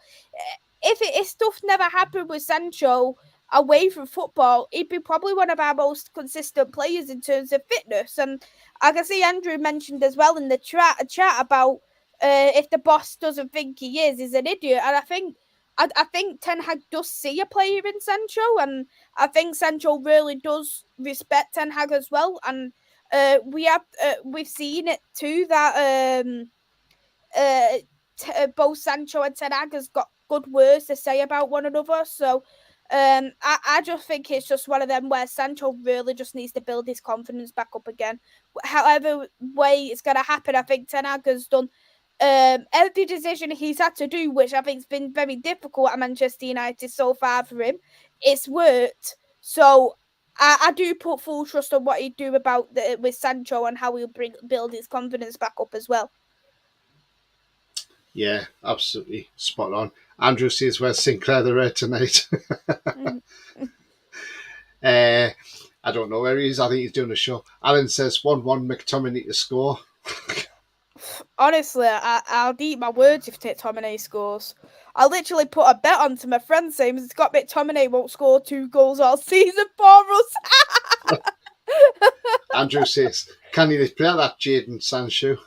C: if stuff never happened with Sancho away from football, he'd be probably one of our most consistent players in terms of fitness. And I can see Andrew mentioned as well in the chat about if the boss doesn't think he is, he's an idiot. And I think Ten Hag does see a player in Sancho, and I think Sancho really does respect Ten Hag as well. And we've seen it too that both Sancho and Ten Hag has got good words to say about one another. So I just think it's just one of them where Sancho really just needs to build his confidence back up again. However way it's going to happen, I think Ten Hag has done every decision he's had to do, which I think has been very difficult at Manchester United so far for him. It's worked. So I do put full trust on what he'd do with Sancho and how he'll build his confidence back up as well.
B: Yeah, absolutely spot on. Andrew says, "Where's Sinclair the Red tonight?" uh, I don't know where he is. I think he's doing a show. Alan says 1-1 McTominay to score.
C: Honestly, I'll eat my words if McTominay scores. I literally put a bet onto my friend saying Scott McTominay won't score 2 goals all season for us.
B: Andrew says, "Can you play that Jadon Sancho?"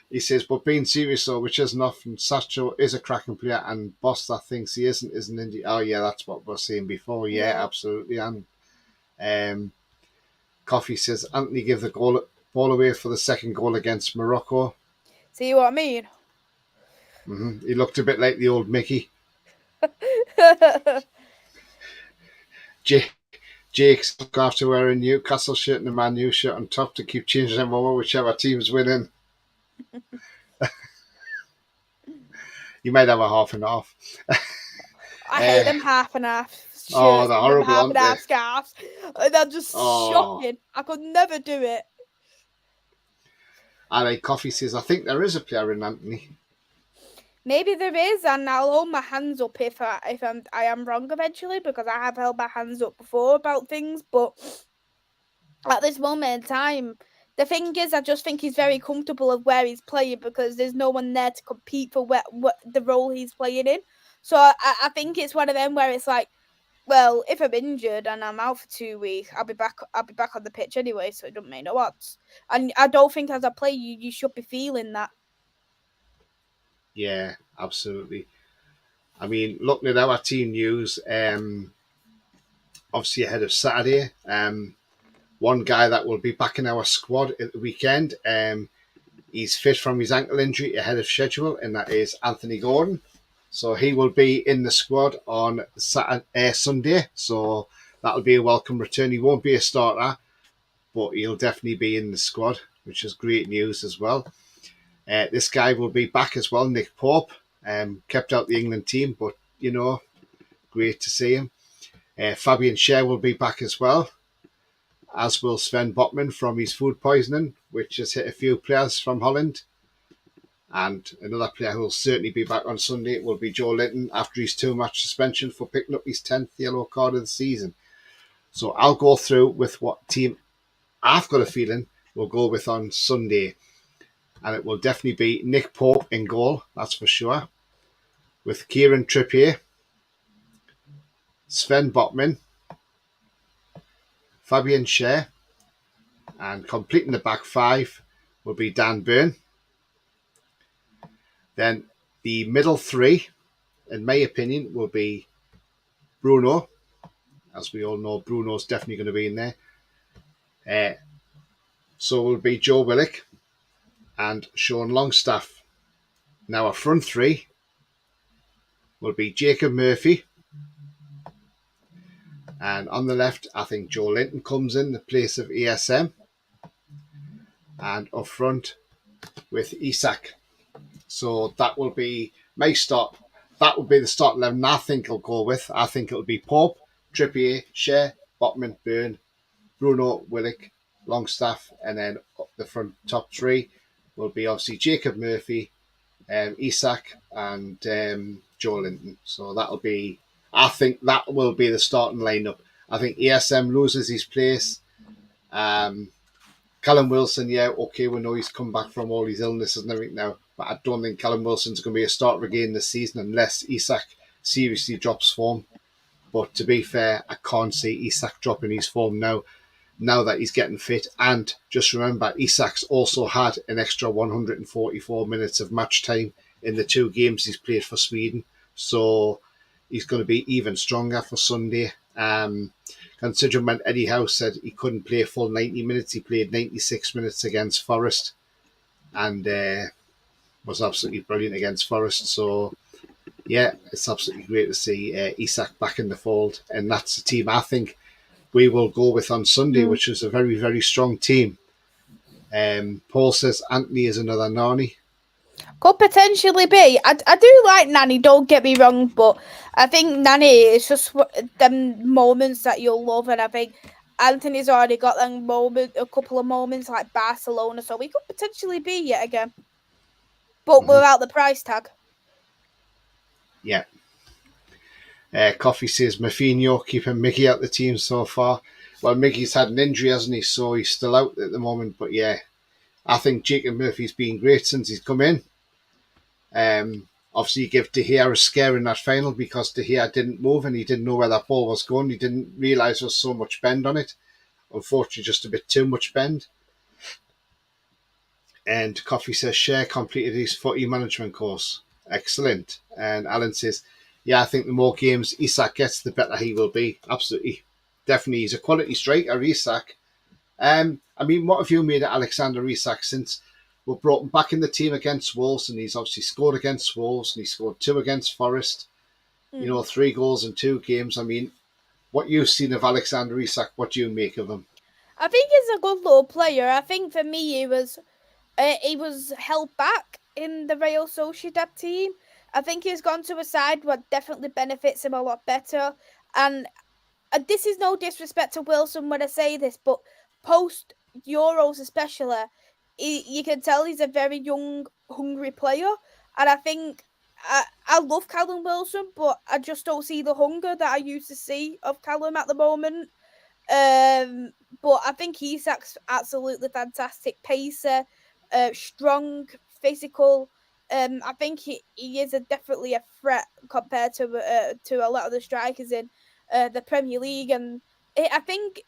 B: He says, "But being serious though, which isn't often, Sancho is a cracking player, and boss that thinks he isn't Indy." Oh yeah, that's what we were saying before. Yeah, absolutely. And Coffee says, "Anthony give the ball away for the second goal against Morocco."
C: See what I mean?
B: He looked a bit like the old Mickey. Jake's after wearing Newcastle shirt and a Man U shirt on top to keep changing them over whichever team's winning. You might have a half and half.
C: I hate them half and half shirts.
B: Oh, they're horrible,
C: half
B: aren't
C: and half
B: they?
C: scarves. They're just shocking. I could never do it.
B: Alright, Coffee says, "I think there is a player in Anthony."
C: Maybe there is, and I'll hold my hands up if I am wrong eventually, because I have held my hands up before about things. But at this moment in time, the thing is, I just think he's very comfortable of where he's playing because there's no one there to compete for what the role he's playing in. So I think it's one of them where it's like, well, if I'm injured and I'm out for 2 weeks, I'll be back on the pitch anyway, so it doesn't make no odds. And I don't think as a player you should be feeling that.
B: Yeah, absolutely. I mean, looking at our team news, obviously ahead of Saturday, one guy that will be back in our squad at the weekend, he's fit from his ankle injury ahead of schedule, and that is Anthony Gordon. So he will be in the squad on Sunday. So that'll be a welcome return. He won't be a starter, but he'll definitely be in the squad, which is great news as well. This guy will be back as well, Nick Pope. Kept out the England team, but, great to see him. Fabian Schär will be back as well, as will Sven Botman from his food poisoning, which has hit a few players from Holland. And another player who will certainly be back on Sunday will be Joe Linton after his 2-match suspension for picking up his 10th yellow card of the season. So I'll go through with what team I've got a feeling we'll go with on Sunday. And it will definitely be Nick Pope in goal, that's for sure. With Kieran Trippier, Sven Botman, Fabian Schär, and completing the back five will be Dan Burn. Then the middle three, in my opinion, will be Bruno. As we all know, Bruno's definitely going to be in there. So it will be Joe Willock and Sean Longstaff. Now our front three will be Jacob Murphy. And on the left, I think Joe Linton comes in the place of ESM. And up front with Isak. So that will be my start. That will be the start 11 I think I'll go with. I think it'll be Pope, Trippier, Schär, Botman, Byrne, Bruno, Willock, Longstaff, and then up the front top three will be obviously Jacob Murphy, Isak, and Joe Linton. So that'll be, I think that will be the starting lineup. I think ESM loses his place. Callum Wilson, yeah, okay, we know he's come back from all his illnesses and everything now, but I don't think Callum Wilson's going to be a starter again this season unless Isak seriously drops form. But to be fair, I can't see Isak dropping his form now that he's getting fit. And just remember, Isak's also had an extra 144 minutes of match time in the 2 games he's played for Sweden. So he's going to be even stronger for Sunday. Considering when Eddie Howe said he couldn't play a full 90 minutes, he played 96 minutes against Forest and was absolutely brilliant against Forest. So, yeah, it's absolutely great to see Isak back in the fold. And that's the team I think we will go with on Sunday, which is a very, very strong team. Paul says Anthony is another Nani.
C: Could potentially be. I do like Nani, don't get me wrong, but I think Nani is just them moments that you'll love, and I think Anthony's already got a couple of moments like Barcelona, so we could potentially be yet again. but without the price tag.
B: Yeah. Coffee says Mafinho keeping Mickey out the team so far. Well, Mickey's had an injury, hasn't he? So he's still out at the moment. But yeah, I think Jacob Murphy's been great since he's come in. Obviously, you give De Gea a scare in that final because De Gea didn't move and he didn't know where that ball was going. He didn't realise there was so much bend on it. Unfortunately, just a bit too much bend. And Coffee says Share completed his footy management course. Excellent. And Alan says, yeah, I think the more games Isak gets, the better he will be. Absolutely. Definitely. He's a quality striker, Isak. I mean, what have you made of Alexander Isak since we brought him back in the team against Wolves, and he's obviously scored against Wolves, and he scored 2 against Forest. You know, 3 goals in 2 games. I mean, what you've seen of Alexander Isak, what do you make of him?
C: I think he's a good little player. I think for me, he was held back in the Real Sociedad team. I think he's gone to a side what definitely benefits him a lot better. And this is no disrespect to Wilson when I say this, but post Euros especially, you can tell he's a very young, hungry player. And I think I love Callum Wilson, but I just don't see the hunger that I used to see of Callum at the moment. But I think he's absolutely fantastic pacer, strong, physical. I think he is definitely a threat compared to a lot of the strikers in the Premier League, and I think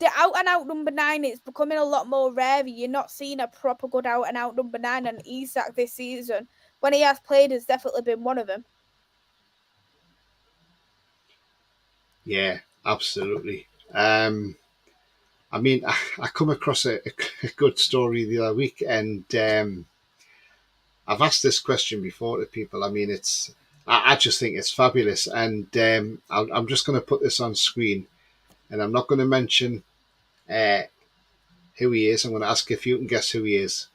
C: the out and out number 9 is becoming a lot more rare. You're not seeing a proper good out and out number 9, and Isak this season, when he has played, has definitely been one of them.
B: Yeah, absolutely. I mean, I come across a good story the other week, and I've asked this question before to people. I mean, I just think it's fabulous, and I'm just going to put this on screen, and I'm not going to mention who he is. I'm going to ask if you can guess who he is,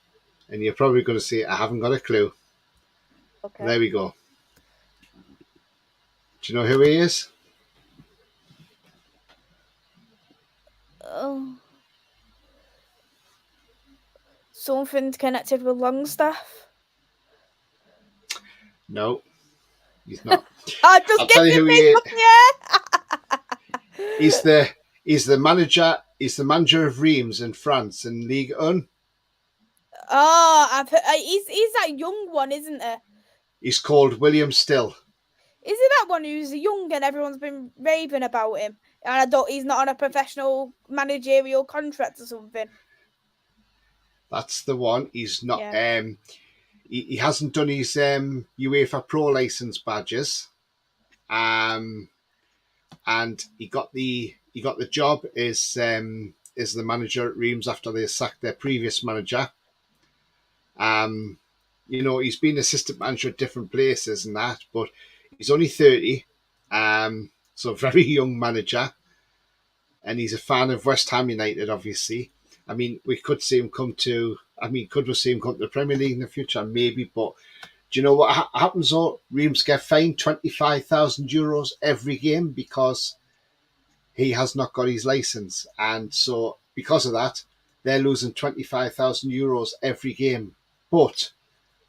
B: and you're probably going to say, I haven't got a clue.
C: Okay.
B: There we go. Do you know who he is?
C: Oh. Something connected with Longstaff.
B: No, he's not.
C: I just
B: I'll tell you who he is.
C: Yeah.
B: He's the manager. He's the manager of Reims in France in Ligue 1.
C: Oh, I've heard, he's that young one, isn't it?
B: He's called William Still.
C: Is it that one who's young and everyone's been raving about him? And he's not on a professional managerial contract or something.
B: That's the one. He's not.
C: Yeah.
B: He hasn't done his UEFA Pro license badges. And he got the job as the manager at Reims after they sacked their previous manager. You know, he's been assistant manager at different places and that, but he's only 30, so a very young manager, and he's a fan of West Ham United, obviously. I mean, we could see him come to. I mean, could we see him come to the Premier League in the future? Maybe, but do you know what happens though? Reims get fined €25,000 every game because he has not got his license, and so because of that, they're losing €25,000 every game. But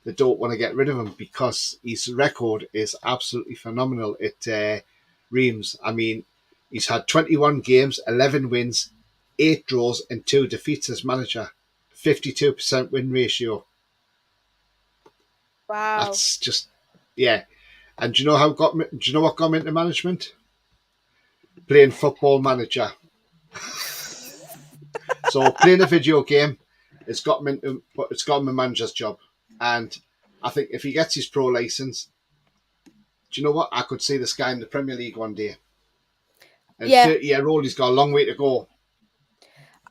B: they don't want to get rid of him because his record is absolutely phenomenal at Reims. I mean, he's had 21 games, 11 wins, 8 draws, and 2 defeats as manager. 52% win ratio.
C: Wow.
B: That's just, yeah. And do you know what got him into management? Playing Football Manager. So playing a video game, it's got him a manager's job. And I think if he gets his pro license, do you know what? I could see this guy in the Premier League one day. And 30-year-old, he's got a long way to go.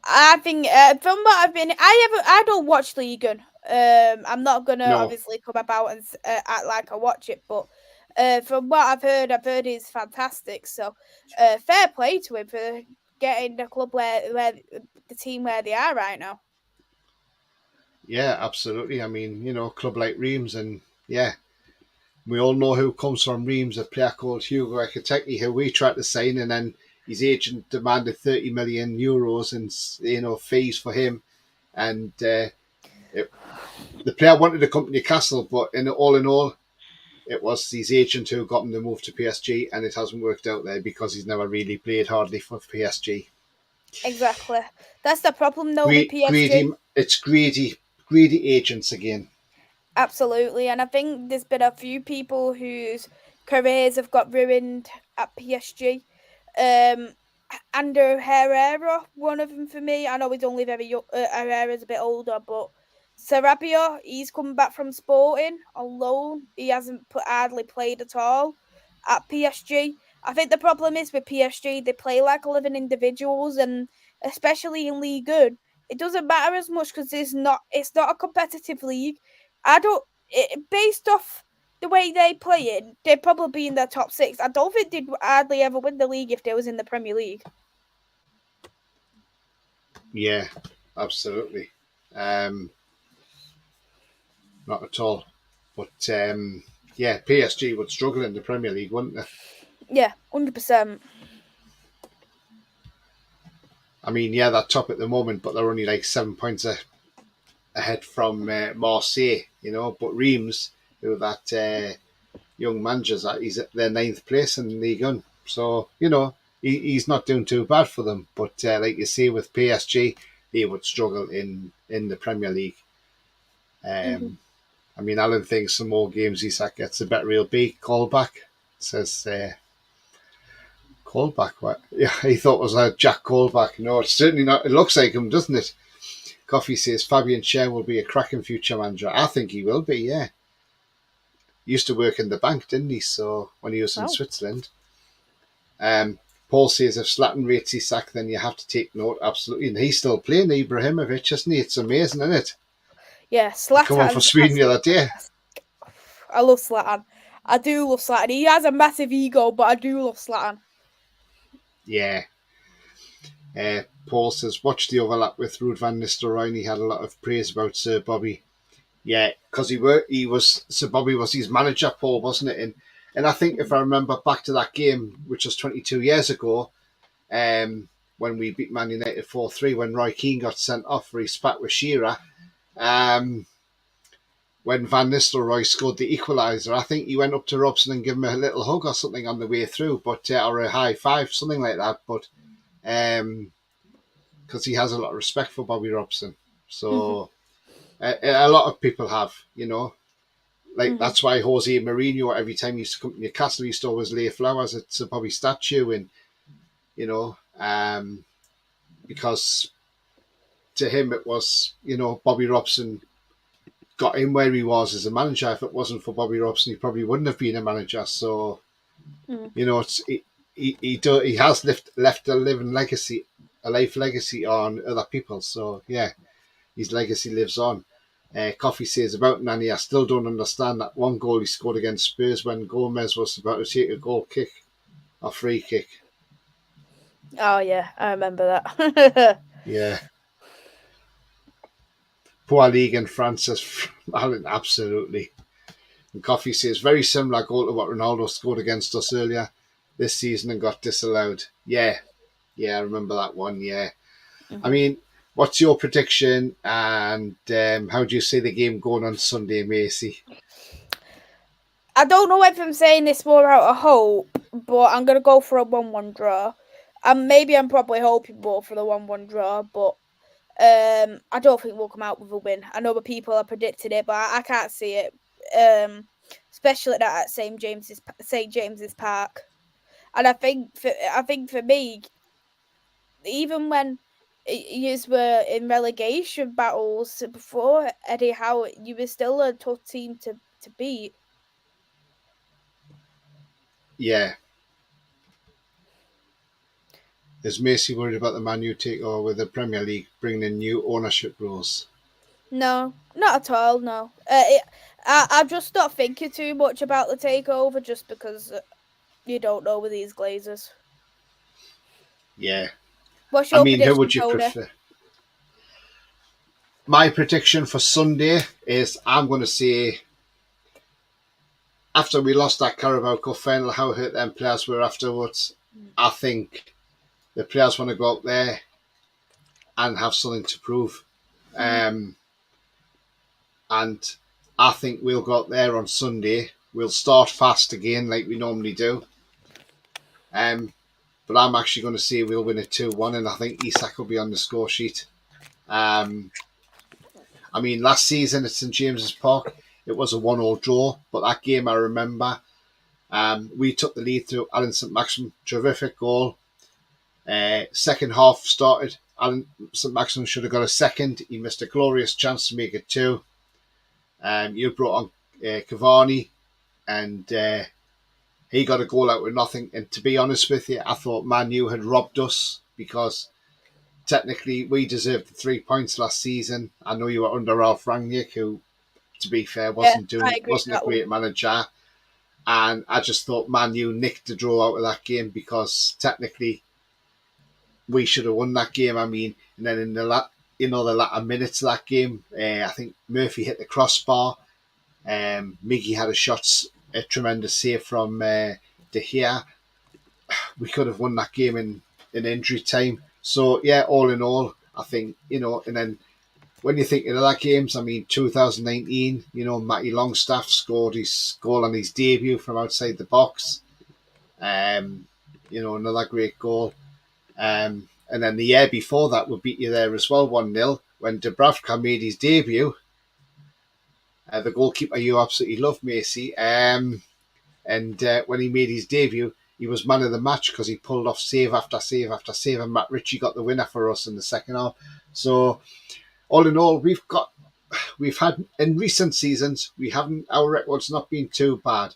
C: I think from what I've been, I don't watch League One. I'm not gonna obviously come about and act like I watch it, but from what I've heard he's fantastic. So fair play to him for getting the club where the team where they are right now.
B: Yeah, absolutely. I mean, you know, a club like Reims, and yeah, we all know who comes from Reims, a player called Hugo Ekiteke, who we tried to sign, and then his agent demanded €30 million and, you know, fees for him, and it The player wanted to come to Newcastle, but in all, it was his agent who got him to move to PSG, and it hasn't worked out there because he's never really played hardly for PSG.
C: Exactly. That's the problem though with
B: Greedy,
C: PSG.
B: it's greedy agents again.
C: Absolutely. And I think there's been a few people whose careers have got ruined at PSG. Um, Ander Herrera, one of them for me. I know he's only very young. Herrera's a bit older, but Sarabia, he's come back from Sporting on loan. He hasn't hardly played at all at PSG. I think the problem is with PSG, they play like 11 individuals, and especially in League One, it doesn't matter as much because it's not a competitive league. I don't based off the way they play it, they'd probably be in their top six. I don't think they'd hardly ever win the league if they was in the Premier League.
B: Yeah, absolutely. Not at all. But yeah, PSG would struggle in the Premier League, wouldn't they?
C: Yeah, 100%.
B: I mean, yeah, they're top at the moment, but they're only like 7 points ahead from Marseille, you know. But Reims, who that young manager's at, he's at their 9th place in League One. So, you know, he's not doing too bad for them. But like you say, with PSG, they would struggle in the Premier League. I mean, Alan thinks some more games Isak gets a better he'll be. Callback says Callback. What? Yeah, he thought it was Jack Callback. No, it's certainly not. It looks like him, doesn't it? Coffee says Fabian Schär will be a cracking future manager. I think he will be. Yeah, he used to work in the bank, didn't he? So when he was in Switzerland. Paul says if Zlatan rates Isak, then you have to take note. Absolutely, and he's still playing Ibrahimovic, isn't he? It's amazing, isn't it?
C: Yeah, Zlatan.
B: Come on for Sweden the other day.
C: I love Zlatan. I do love Zlatan. He has a massive ego, but I do love Zlatan.
B: Yeah. Paul says, watch the overlap with Ruud van Nistelrooy, and he had a lot of praise about Sir Bobby. Yeah, because Sir Bobby was his manager, Paul, wasn't it? And I think if I remember back to that game, which was 22 years ago, when we beat Man United 4-3, when Roy Keane got sent off for his spat with Shearer, when Van Nistelrooy scored the equaliser, I think he went up to Robson and gave him a little hug or something on the way through, but or a high five, something like that. But because he has a lot of respect for Bobby Robson, so a lot of people have, you know, like that's why Jose Mourinho, every time he used to come to Newcastle, he used to always lay flowers at Sir Bobby statue, and you know, because to him it was, you know, Bobby Robson got him where he was as a manager. If it wasn't for Bobby Robson, he probably wouldn't have been a manager. So, you know, he has left a life legacy on other people. So yeah, his legacy lives on. Coffee says about Nani, I still don't understand that one goal he scored against Spurs when Gomez was about to take a goal kick, a free kick.
C: Oh yeah, I remember that.
B: Yeah. Poor league in France says, absolutely. And Coffee says, very similar goal to what Ronaldo scored against us earlier this season and got disallowed. Yeah, I remember that one, yeah. I mean, what's your prediction, and how do you see the game going on Sunday, Maisy?
C: I don't know if I'm saying this more out of hope, but I'm going to go for a 1-1 draw. And maybe I'm probably hoping more for the 1-1 draw, but I don't think we'll come out with a win. I know the people are predicting it, but I can't see it. Especially at St James's Park. And I think for me, even when you were in relegation battles before Eddie Howe, you were still a tough team to beat.
B: Yeah. Is Maisy worried about the Man U takeover with the Premier League bringing in new ownership rules?
C: No, not at all, no. I'm just not thinking too much about the takeover just because you don't know with these Glazers.
B: Yeah.
C: What's your prediction,
B: who would you
C: Tony?
B: prefer? My prediction for Sunday is I'm going to say, after we lost that Carabao Cup final, how hurt them players were afterwards, I think the players want to go out there and have something to prove. and I think we'll go out there on Sunday. We'll start fast again like we normally do. But I'm actually going to say we'll win it 2-1, and I think Isak will be on the score sheet. Um, I mean, last season at St James's Park, it was a 1-1 draw, but that game I remember, we took the lead through Alan St Maxim, terrific goal. Second half started, Alan St Maxim should have got a second. He missed a glorious chance to make it 2. You brought on Cavani, and he got a goal out with nothing. And to be honest with you, I thought Man U had robbed us because technically we deserved the 3 points last season. I know you were under Ralph Rangnick, who, to be fair, wasn't a great manager. And I just thought Man U nicked the draw out of that game because technically we should have won that game. I mean, and then in the latter minutes of that game, I think Murphy hit the crossbar. Miggy had a tremendous save from De Gea. We could have won that game in injury time. So, yeah, all in all, I think, and then when you think of other games, I mean, 2019, Matty Longstaff scored his goal on his debut from outside the box. Another great goal. And then the year before that, we beat you there as well, 1-0, when Dubravka made his debut. The goalkeeper you absolutely love, Maisy. And when he made his debut, he was man of the match because he pulled off save after save after save, and Matt Ritchie got the winner for us in the second half. So, all in all, we've had in recent seasons, our record's not been too bad.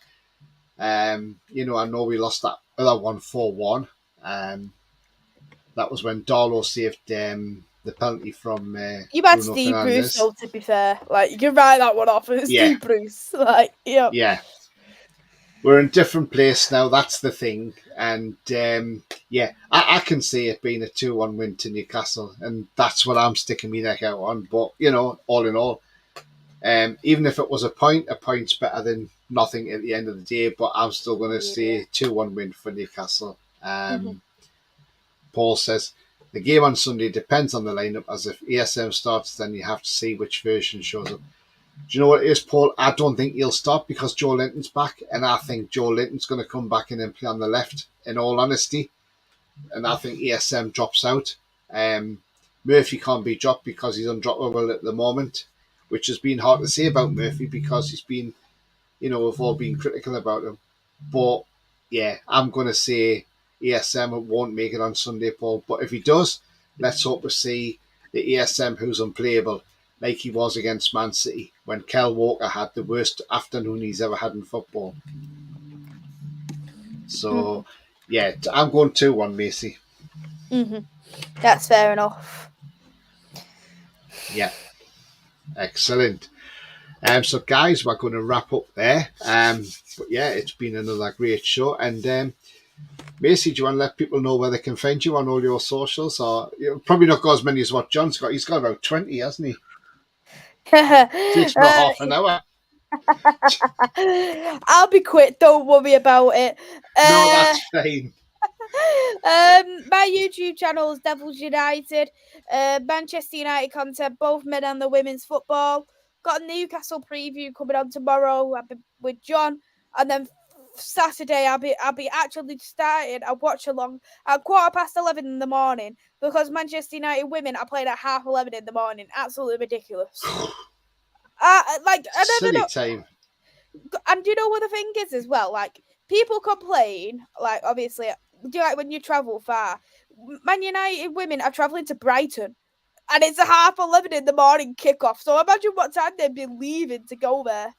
B: I know we lost that other one 4-1. That was when Darlow saved the penalty from
C: you had
B: Bruno
C: Steve
B: Fernandes.
C: Bruce, though, to be fair. Like, you can write that one off. It's Steve Bruce. Like, yeah.
B: Yeah. We're in a different place now. That's the thing. And, I can see it being a 2-1 win to Newcastle. And that's what I'm sticking my neck out on. But, all in all, even if it was a point's better than nothing at the end of the day. But I'm still going to say 2-1 win for Newcastle. Paul says, the game on Sunday depends on the lineup, as if ESM starts, then you have to see which version shows up. Do you know what it is, Paul? I don't think he'll start because Joe Linton's back, and I think Joe Linton's going to come back in and play on the left, in all honesty. And I think ESM drops out. Murphy can't be dropped because he's undroppable at the moment, which has been hard to say about Murphy because he's been, we've all been critical about him. But, yeah, I'm going to say ESM won't make it on Sunday, Paul. But if he does, let's hope to see the ESM who's unplayable, like he was against Man City when Kel Walker had the worst afternoon he's ever had in football. So, yeah, I'm going 2-1, Maisy.
C: That's fair enough.
B: Yeah, excellent. So, guys, we're going to wrap up there. But, yeah, it's been another great show. And, Maisy, do you want to let people know where they can find you on all your socials? Or probably not got as many as what John's got. He's got about 20, hasn't he? Takes about half an hour.
C: I'll be quick, don't worry about it.
B: No, that's fine.
C: My YouTube channel is Devils United. Manchester United content, both men and the women's football. Got a Newcastle preview coming on tomorrow. I'll be with John, and then Saturday I'll be actually starting a watch along at 11:15 in the morning because Manchester United women are playing at 11:30 in the morning. Absolutely ridiculous.
B: Silly time.
C: And do you know what the thing is as well? Like, people complain, like, obviously, do you like when you travel far? Man United women are travelling to Brighton, and it's a 11:30 in the morning kickoff. So imagine what time they'd be leaving to go there.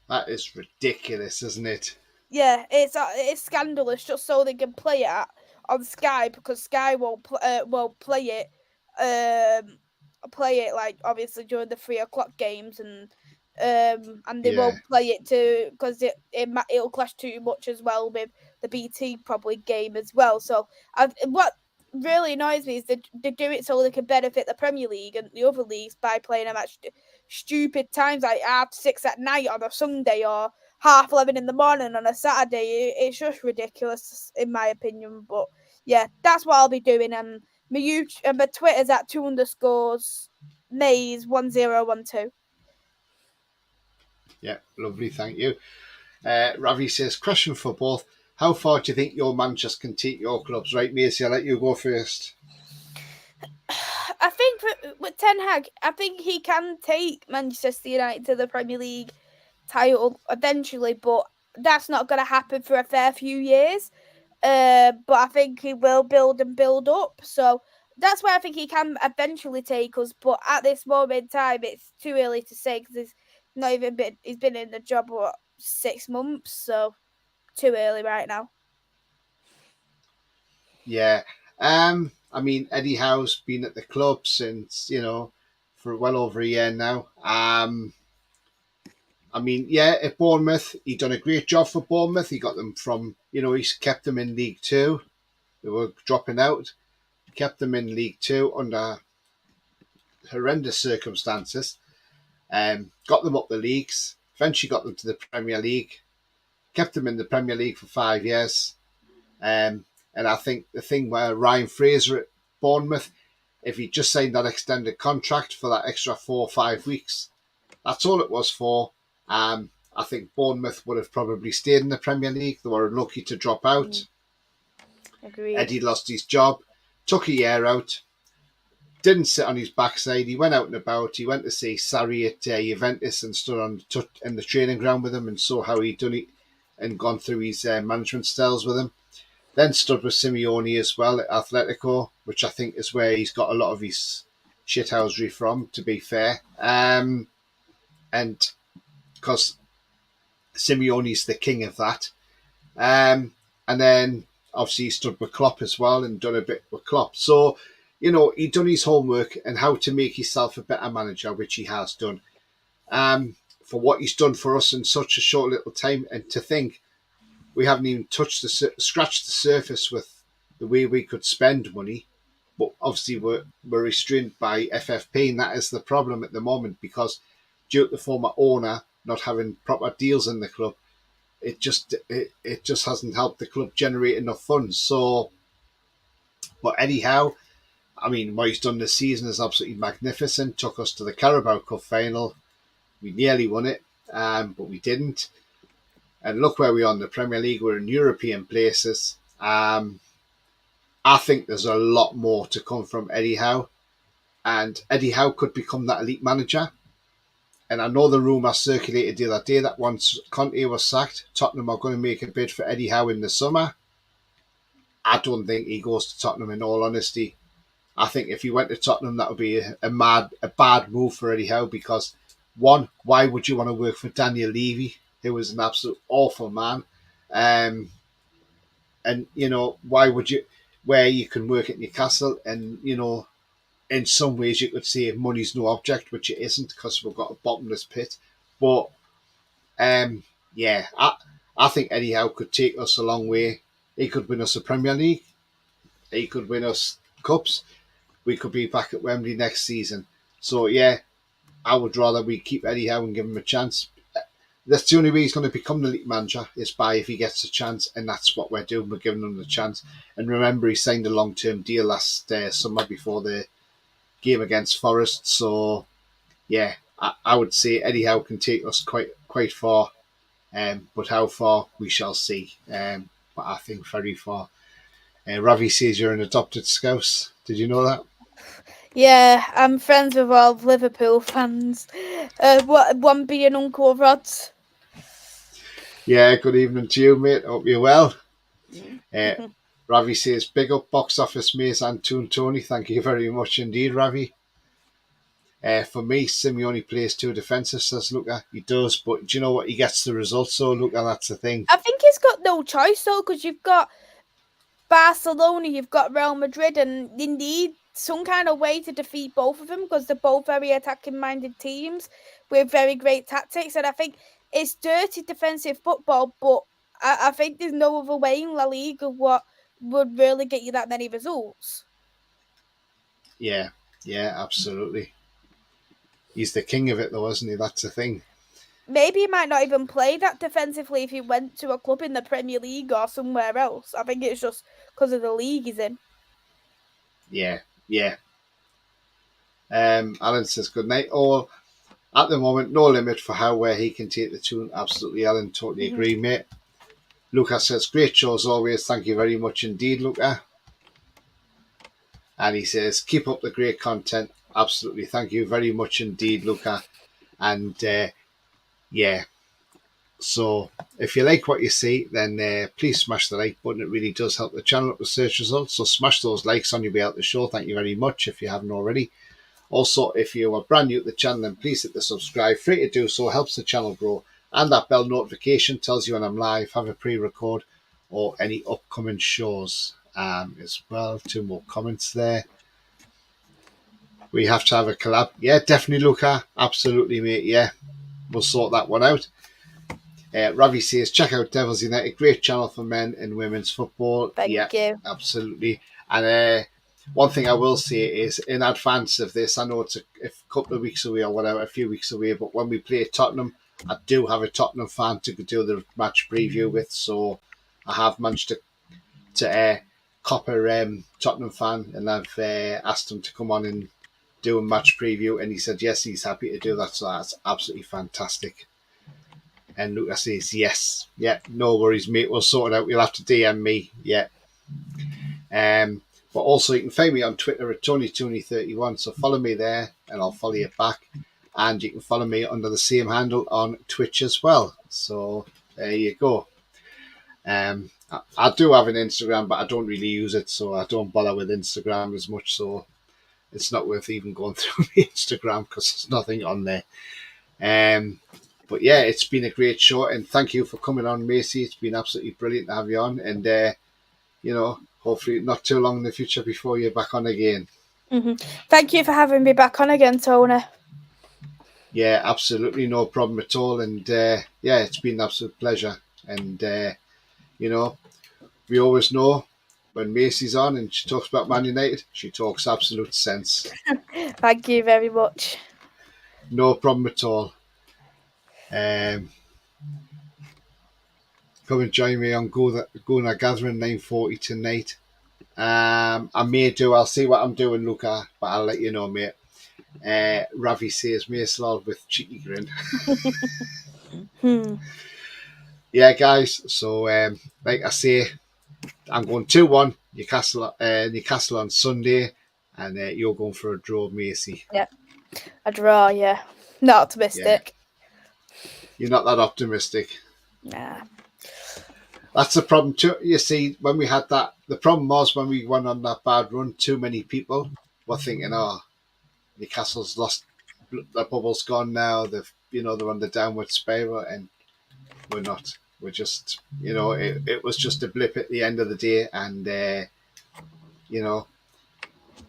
B: That is ridiculous, isn't it?
C: Yeah, it's scandalous just so they can play it on Sky because Sky won't play it like obviously during the 3:00 games and they won't play it too because it'll clash too much as well with the BT probably game as well. So what really annoys me is they do it so they can benefit the Premier League and the other leagues by playing them at stupid times like 6:30 at night on a Sunday or 11:30 in the morning on a Saturday. It's just ridiculous in my opinion. But yeah, that's what I'll be doing. And my Twitter's at 2_Mays1012.
B: Yeah, lovely, thank you. Ravi says, question for both. How far do you think your managers can take your clubs? Right, Maisy, I'll let you go first.
C: I think with Ten Hag, I think he can take Manchester United to the Premier League title eventually, but that's not going to happen for a fair few years. But I think he will build and build up. So that's why I think he can eventually take us. But at this moment in time, it's too early to say because he's been in the job what 6 months, so too early right now.
B: Yeah. I mean, Eddie Howe's been at the club since, for well over a year now. I mean, yeah, at Bournemouth, he done a great job for Bournemouth. He got them from, he's kept them in League Two. They were dropping out. Kept them in League Two under horrendous circumstances. Got them up the leagues. Eventually got them to the Premier League. Kept them in the Premier League for 5 years. And I think the thing where Ryan Fraser at Bournemouth, if he just signed that extended contract for that extra 4 or 5 weeks, that's all it was for. I think Bournemouth would have probably stayed in the Premier League. They were lucky to drop out.
C: Agreed.
B: Eddie lost his job, took a year out, didn't sit on his backside. He went out and about. He went to see Sarri at Juventus and stood in the training ground with him and saw how he'd done it and gone through his management styles with him. Then stood with Simeone as well at Atletico, which I think is where he's got a lot of his shithousery from, to be fair. And because Simeone's the king of that. And then obviously he stood with Klopp as well and done a bit with Klopp. So, he'd done his homework and how to make himself a better manager, which he has done. For what he's done for us in such a short little time, and to think we haven't even scratched the surface with the way we could spend money. But obviously we're restrained by FFP, and that is the problem at the moment, because due to the former owner not having proper deals in the club, it just hasn't helped the club generate enough funds. So, but anyhow, I mean, what he's done this season is absolutely magnificent. Took us to the Carabao Cup final. We nearly won it, but we didn't. And look where we are in the Premier League. We're in European places. I think there's a lot more to come from Eddie Howe. And Eddie Howe could become that elite manager. And I know the rumour circulated the other day that once Conte was sacked, Tottenham are going to make a bid for Eddie Howe in the summer. I don't think he goes to Tottenham, in all honesty. I think if he went to Tottenham, that would be a bad move for Eddie Howe, because, one, why would you want to work for Daniel Levy, who was an absolute awful man? And, why would you, where you can work at Newcastle and, in some ways you could say money's no object, which it isn't, because we've got a bottomless pit. But, yeah, I think Eddie Howe could take us a long way. He could win us a Premier League. He could win us cups. We could be back at Wembley next season. So, yeah, I would rather we keep Eddie Howe and give him a chance. That's the only way he's going to become the league manager, is by if he gets a chance, and that's what we're doing. We're giving him the chance. And remember, he signed a long-term deal last summer before the game against Forest. So, yeah, I would say Eddie Howe can take us quite far, but how far, we shall see. But I think very far. Ravi says you're an adopted Scouse. Did you know that?
C: Yeah, I'm friends with all Liverpool fans. One being Uncle Rod's.
B: Yeah, good evening to you, mate. Hope you're well. Ravi says, big up box office mates and Toon Tony. Thank you very much indeed, Ravi. For me, Simeone plays too defensive, says Luca. He does, but do you know what? He gets the results, so Luca, that's the thing.
C: I think he's got no choice, though, because you've got Barcelona, you've got Real Madrid, and you need some kind of way to defeat both of them, because they're both very attacking-minded teams with very great tactics. And I think it's dirty defensive football, but I think there's no other way in La Liga what would really get you that many results.
B: Yeah, absolutely. He's the king of it, though, isn't he? That's the thing.
C: Maybe he might not even play that defensively if he went to a club in the Premier League or somewhere else. I think it's just because of the league he's in.
B: Yeah. Alan says good night all. at the moment, no limit for how where he can take the tune. Absolutely, Ellen. Totally agree, mate. Luca says, great show as always. Thank you very much indeed, Luca. And he says, keep up the great content. Absolutely. Thank you very much indeed, Luca. And yeah, so if you like what you see, then please smash the like button. It really does help the channel up with search results. So smash those likes on your way out the show. Thank you very much if you haven't already. Also, if you are brand new to the channel, then please hit the subscribe. Free to do so, helps the channel grow. And that bell notification tells you when I'm live, have a pre-record, or any upcoming shows as well. 2 more comments there. We have to have a collab. Yeah, definitely, Luca. Absolutely, mate. Yeah, we'll sort that one out. Ravi says, check out Devils United. Great channel for men and women's football.
C: Thank you.
B: Absolutely. And one thing I will say is, in advance of this, I know it's a couple of weeks away or whatever, a few weeks away, but when we play Tottenham, I do have a Tottenham fan to do the match preview with. So I have managed to copper Tottenham fan, and I've asked him to come on and do a match preview, and he said yes, he's happy to do that. So that's absolutely fantastic. And Lucas says yes, yeah, no worries, mate. We'll sort it out. You'll have to DM me, yeah. But also you can find me on Twitter at TonyTooney31. So follow me there, and I'll follow you back. And you can follow me under the same handle on Twitch as well. So there you go. I do have an Instagram, but I don't really use it, so I don't bother with Instagram as much. So it's not worth even going through my Instagram because there's nothing on there. But yeah, it's been a great show, and thank you for coming on, Maisy. It's been absolutely brilliant to have you on, and hopefully not too long in the future before you're back on again.
C: Thank you for having me back on again, Tony.
B: Yeah, absolutely, no problem at all, and it's been an absolute pleasure. And we always know when Maisy's on and she talks about Man United, she talks absolute sense.
C: Thank you very much.
B: No problem at all. Come and join me on Guna Gathering 9:40 tonight. I may do. I'll see what I'm doing, Luca, but I'll let you know, mate. Ravi says Maisy with cheeky grin. Yeah, guys. So, like I say, I'm going 2-1 Newcastle on Sunday, and you're going for a draw, Maisy.
C: Yeah, a draw. Yeah, not optimistic.
B: Yeah. You're not that optimistic.
C: Nah.
B: That's the problem too. You see, when we had that, the problem was when we went on that bad run, too many people were thinking, "Oh, Newcastle's lost, the bubble's gone now. They're on the downward spiral," and we're not. We're just, it was just a blip at the end of the day, and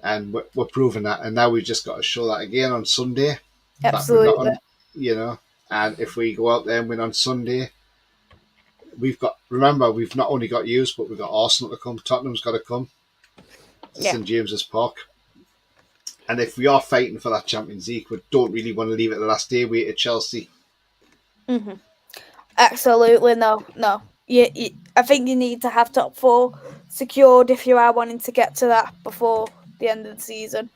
B: and we're proving that. And now we've just got to show that again on Sunday.
C: Absolutely.
B: And if we go out there and win on Sunday, we've not only got yous, but we've got Arsenal to come. Tottenham's got to come to St James's Park. And if we are fighting for that Champions League, we don't really want to leave it the last day away at Chelsea.
C: Absolutely, no. I think you need to have top 4 secured if you are wanting to get to that before the end of the season.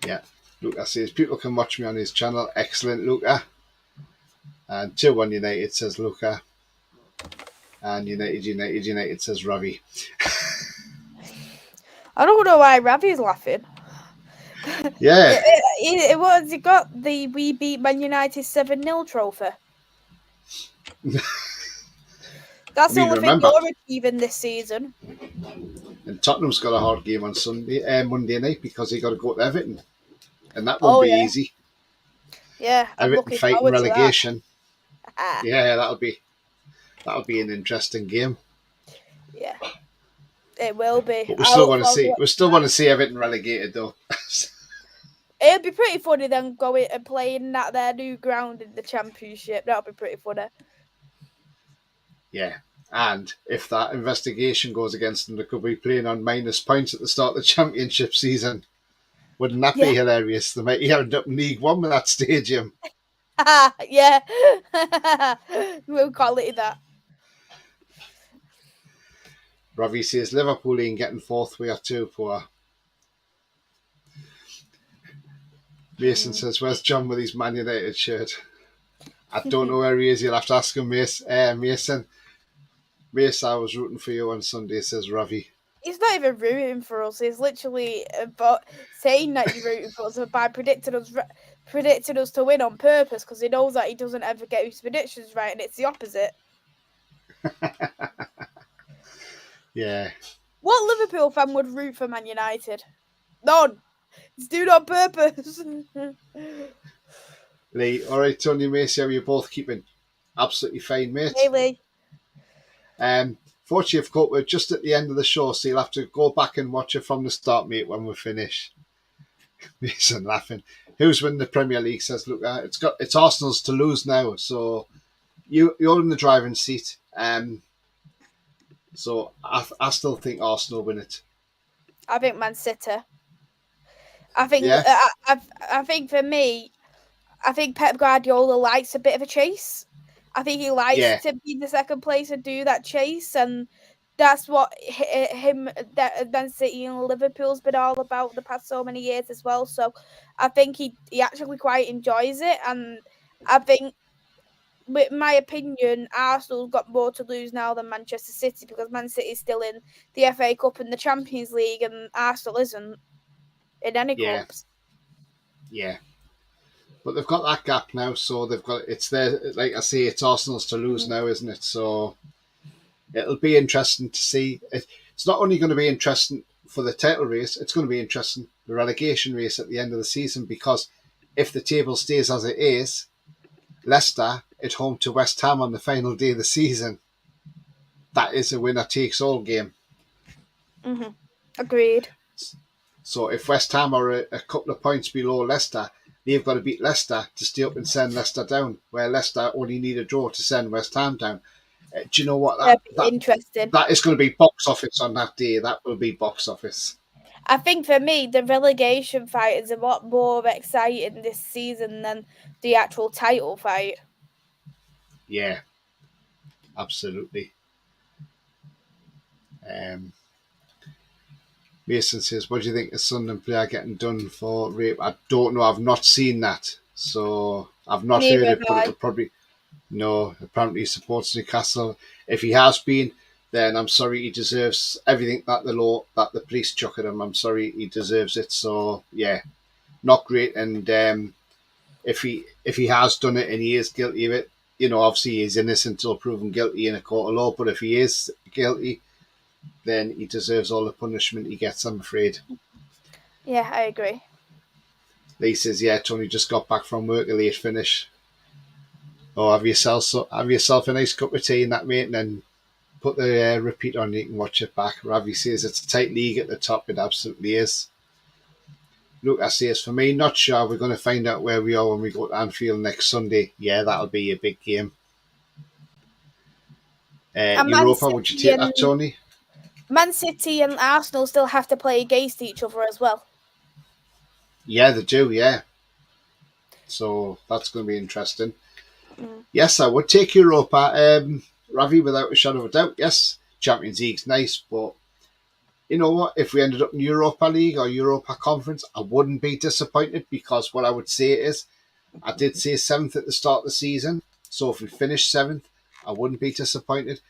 B: Yeah. Luca says, people can watch me on his channel. Excellent, Luca. And 2-1 United, says Luca. And United, says Ravi.
C: I don't know why Ravi's laughing.
B: Yeah.
C: It got the We Beat Man United 7-0 trophy. That's the only thing you're achieving this season.
B: And Tottenham's got a hard game on Monday night because they got to go to Everton. And that won't be easy.
C: Yeah,
B: Everton fighting relegation. Yeah, that'll be an interesting game.
C: Yeah, it will be.
B: But we still want to see Everton relegated, though.
C: It'd be pretty funny then going and playing at their new ground in the Championship. That'll be pretty funny.
B: Yeah, and if that investigation goes against them, they could be playing on minus points at the start of the Championship season. Wouldn't that be hilarious? They might end up in League One with that stadium.
C: Yeah, we'll call it that.
B: Ravi says Liverpool ain't getting 4th. We are too poor. Mason says, "Where's John with his Man United shirt?" I don't know where he is. You'll have to ask him, Mason. Mason, I was rooting for you on Sunday, says Ravi.
C: He's not even rooting for us. He's literally saying that he's rooting for us by predicting us to win on purpose because he knows that he doesn't ever get his predictions right, and it's the opposite.
B: Yeah.
C: What Liverpool fan would root for Man United? None. It's doing it on purpose.
B: Lee, all right, Tony, Macy, how are you both keeping? Absolutely fine, mate.
C: Hey, Lee.
B: Fortunately, of course, we're just at the end of the show, so you'll have to go back and watch it from the start, mate, when we're finished. Mason laughing. Who's winning the Premier League? Says, look, it's Arsenal's to lose now, so you're in the driving seat. So I still think Arsenal win it.
C: I think Man City. I think
B: Yeah.
C: I think for me, I think Pep Guardiola likes a bit of a chase. I think he likes to be the second place and do that chase, and that's what Man City and Liverpool's been all about the past so many years as well. So I think he actually quite enjoys it, and I think, with my opinion, Arsenal's got more to lose now than Manchester City because Man City's still in the FA Cup and the Champions League, and Arsenal isn't in any cups.
B: Yeah. But they've got that gap now, so it's there. Like I say, it's Arsenal's to lose now, isn't it? So it'll be interesting to see. It's not only going to be interesting for the title race, it's going to be interesting the relegation race at the end of the season, because if the table stays as it is, Leicester at home to West Ham on the final day of the season, that is a winner takes all game.
C: Agreed.
B: So if West Ham are a couple of points below Leicester, they've got to beat Leicester to stay up and send Leicester down, where Leicester only need a draw to send West Ham down. Do you know what?
C: Interesting.
B: That is going to be box office on that day. That will be box office.
C: I think for me, the relegation fight is a lot more exciting this season than the actual title fight.
B: Yeah, absolutely. Mason says, "What do you think of Sunderland player getting done for rape?" I don't know. I've not seen that, so I've not heard it. But it'll probably Apparently, he supports Newcastle. If he has been, then I'm sorry. He deserves everything that the police chuck at him. I'm sorry, he deserves it. So yeah, not great. And if he has done it and he is guilty of it, obviously he's innocent until proven guilty in a court of law. But if he is guilty, then he deserves all the punishment he gets, I'm afraid.
C: Yeah, I agree.
B: Lee says, "Yeah, Tony just got back from work, a late finish. Oh, have yourself a nice cup of tea in that, mate, and then put the repeat on. You can watch it back." Ravi says, "It's a tight league at the top. It absolutely is." Lucas says, "For me, not sure. We're going to find out where we are when we go to Anfield next Sunday. Yeah, that'll be a big game." Europa, would you take that, Tony?
C: Man City and Arsenal still have to play against each other as well.
B: Yeah, they do, yeah. So that's going to be interesting. Yes, I would take Europa. Ravi, without a shadow of a doubt, yes. Champions League's nice, but you know what? If we ended up in Europa League or Europa Conference, I wouldn't be disappointed, because what I would say is, I did say 7th at the start of the season. So if we finish 7th, I wouldn't be disappointed.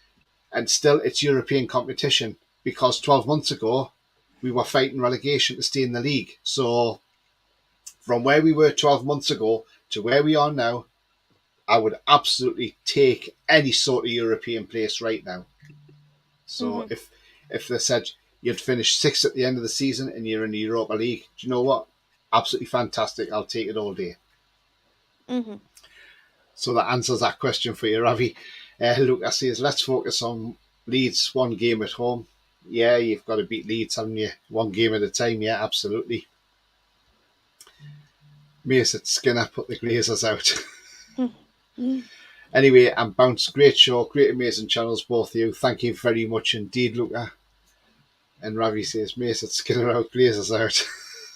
B: And still, it's European competition, because 12 months ago, we were fighting relegation to stay in the league. So from where we were 12 months ago to where we are now, I would absolutely take any sort of European place right now. So if they said you'd finish 6th at the end of the season and you're in the Europa League, do you know what? Absolutely fantastic. I'll take it all day. So that answers that question for you, Ravi. Lucas says, "Let's focus on Leeds, one game at home." Yeah, you've got to beat Leeds, haven't you? One game at a time. Yeah, absolutely. Mason Skinner put the Glazers out. Anyway, I'm bounced. Great show, great amazing channels, both of you. Thank you very much indeed, Luca. And Ravi says, "Mason Skinner out, Glazers out."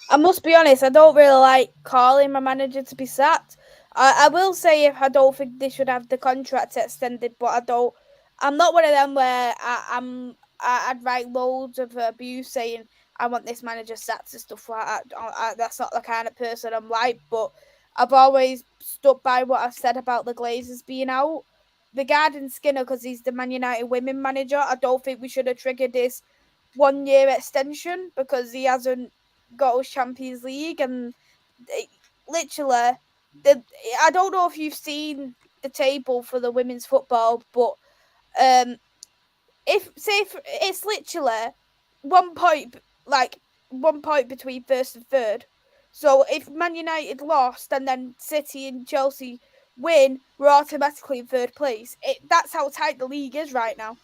C: I must be honest, I don't really like calling my manager to be sacked. I will say, if I don't think they should have the contract extended, but I'm not one of them where I'd write loads of abuse saying I want this manager sacked and stuff like that. That's not the kind of person I'm like, but I've always stuck by what I've said about the Glazers being out. Regarding Skinner, because he's the Man United women manager, I don't think we should have triggered this 1 year extension because he hasn't got us Champions League. And literally, I don't know if you've seen the table for the women's football, but if it's literally 1 point, like 1 point between first and third. So if Man United lost and then City and Chelsea win, we're automatically in third place. That's how tight the league is right now.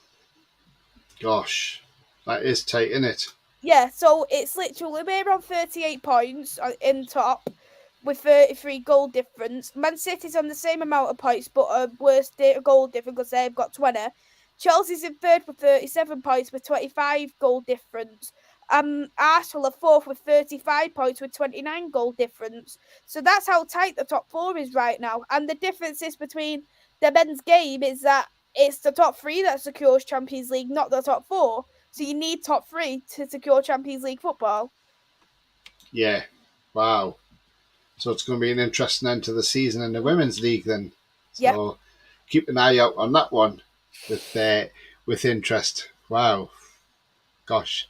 B: Gosh, that is tight, isn't it?
C: Yeah, so it's literally we're on 38 points in top with 33 goal difference. Man City's on the same amount of points, but a worse goal difference because they've got 20. Chelsea's in third with 37 points with 25 goal difference. Arsenal are fourth with 35 points with 29 goal difference. So that's how tight the top four is right now. And the differences between the men's game is that it's the top three that secures Champions League, not the top four. So you need top three to secure Champions League football.
B: Yeah. Wow. So it's going to be an interesting end to the season in the Women's League then. So keep an eye out on that one with interest. Wow. Gosh.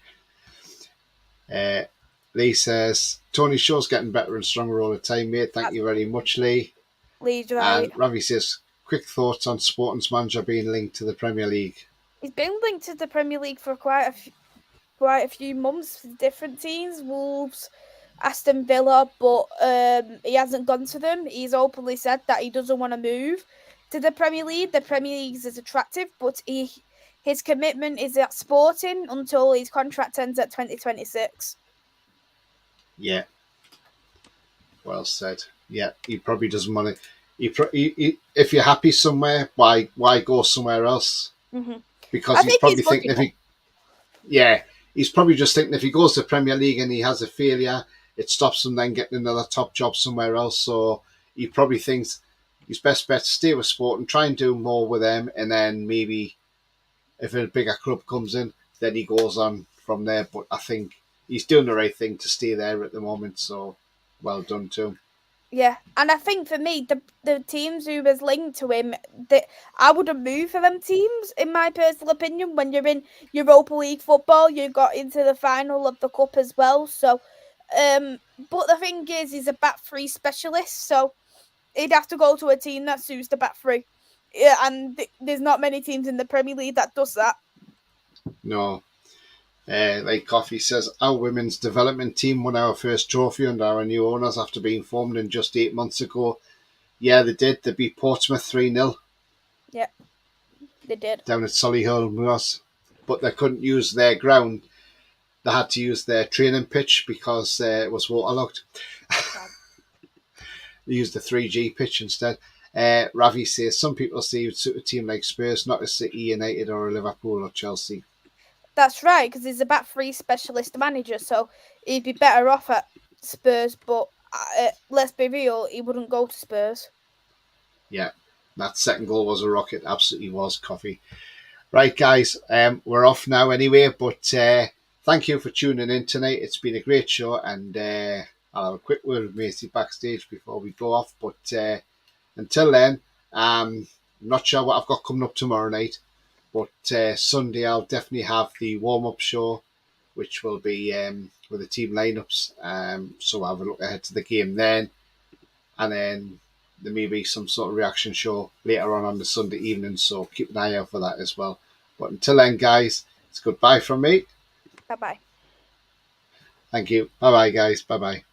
B: Lee says, Tony Shaw's getting better and stronger all the time, mate. Thank you very much, Lee.
C: Lee's right.
B: And Ravi says, quick thoughts on Sporting's manager being linked to the Premier League.
C: He's been linked to the Premier League for quite a few months with different teams, Wolves, Aston Villa, but he hasn't gone to them. He's openly said that he doesn't want to move to the Premier League. The Premier League is attractive, but his commitment is at Sporting until his contract ends at 2026.
B: Yeah. Well said. Yeah, he probably doesn't want to. If you're happy somewhere, why go somewhere else?
C: Mm-hmm.
B: Because he's probably thinking he's probably just thinking if he goes to Premier League and he has a failure, it stops him then getting another top job somewhere else. So he probably thinks his best bet to stay with Sport and try and do more with them, and then maybe if a bigger club comes in, then he goes on from there. But I think he's doing the right thing to stay there at the moment. So well done to him.
C: Yeah, and I think for me, the teams who was linked to him, I wouldn't move for them teams, in my personal opinion. When you're in Europa League football, you got into the final of the cup as well. So, but the thing is, he's a back three specialist, so he'd have to go to a team that suits the back three. Yeah, and there's not many teams in the Premier League that does that.
B: No. Like Coffee says, our women's development team won our first trophy under our new owners after being formed in just 8 months ago. Yeah, they did. They beat Portsmouth 3-0.
C: Yeah, they did.
B: Down at Solihull Moors. But they couldn't use their ground. They had to use their training pitch because it was waterlogged. They used the 3G pitch instead. Ravi says, some people see it suit a team like Spurs, not a City, United or a Liverpool or Chelsea.
C: That's right, because he's a back three specialist manager, so he'd be better off at Spurs, but let's be real, he wouldn't go to Spurs.
B: Yeah, that second goal was a rocket, absolutely was, Coffee. Right, guys, we're off now anyway, but thank you for tuning in tonight. It's been a great show, and I'll have a quick word with Maisy backstage before we go off, but until then, I'm not sure what I've got coming up tomorrow night. But Sunday I'll definitely have the warm-up show, which will be with the team lineups. So I'll have a look ahead to the game then. And then there may be some sort of reaction show later on the Sunday evening. So keep an eye out for that as well. But until then, guys, it's goodbye from me.
C: Bye-bye.
B: Thank you. Bye-bye, guys. Bye-bye.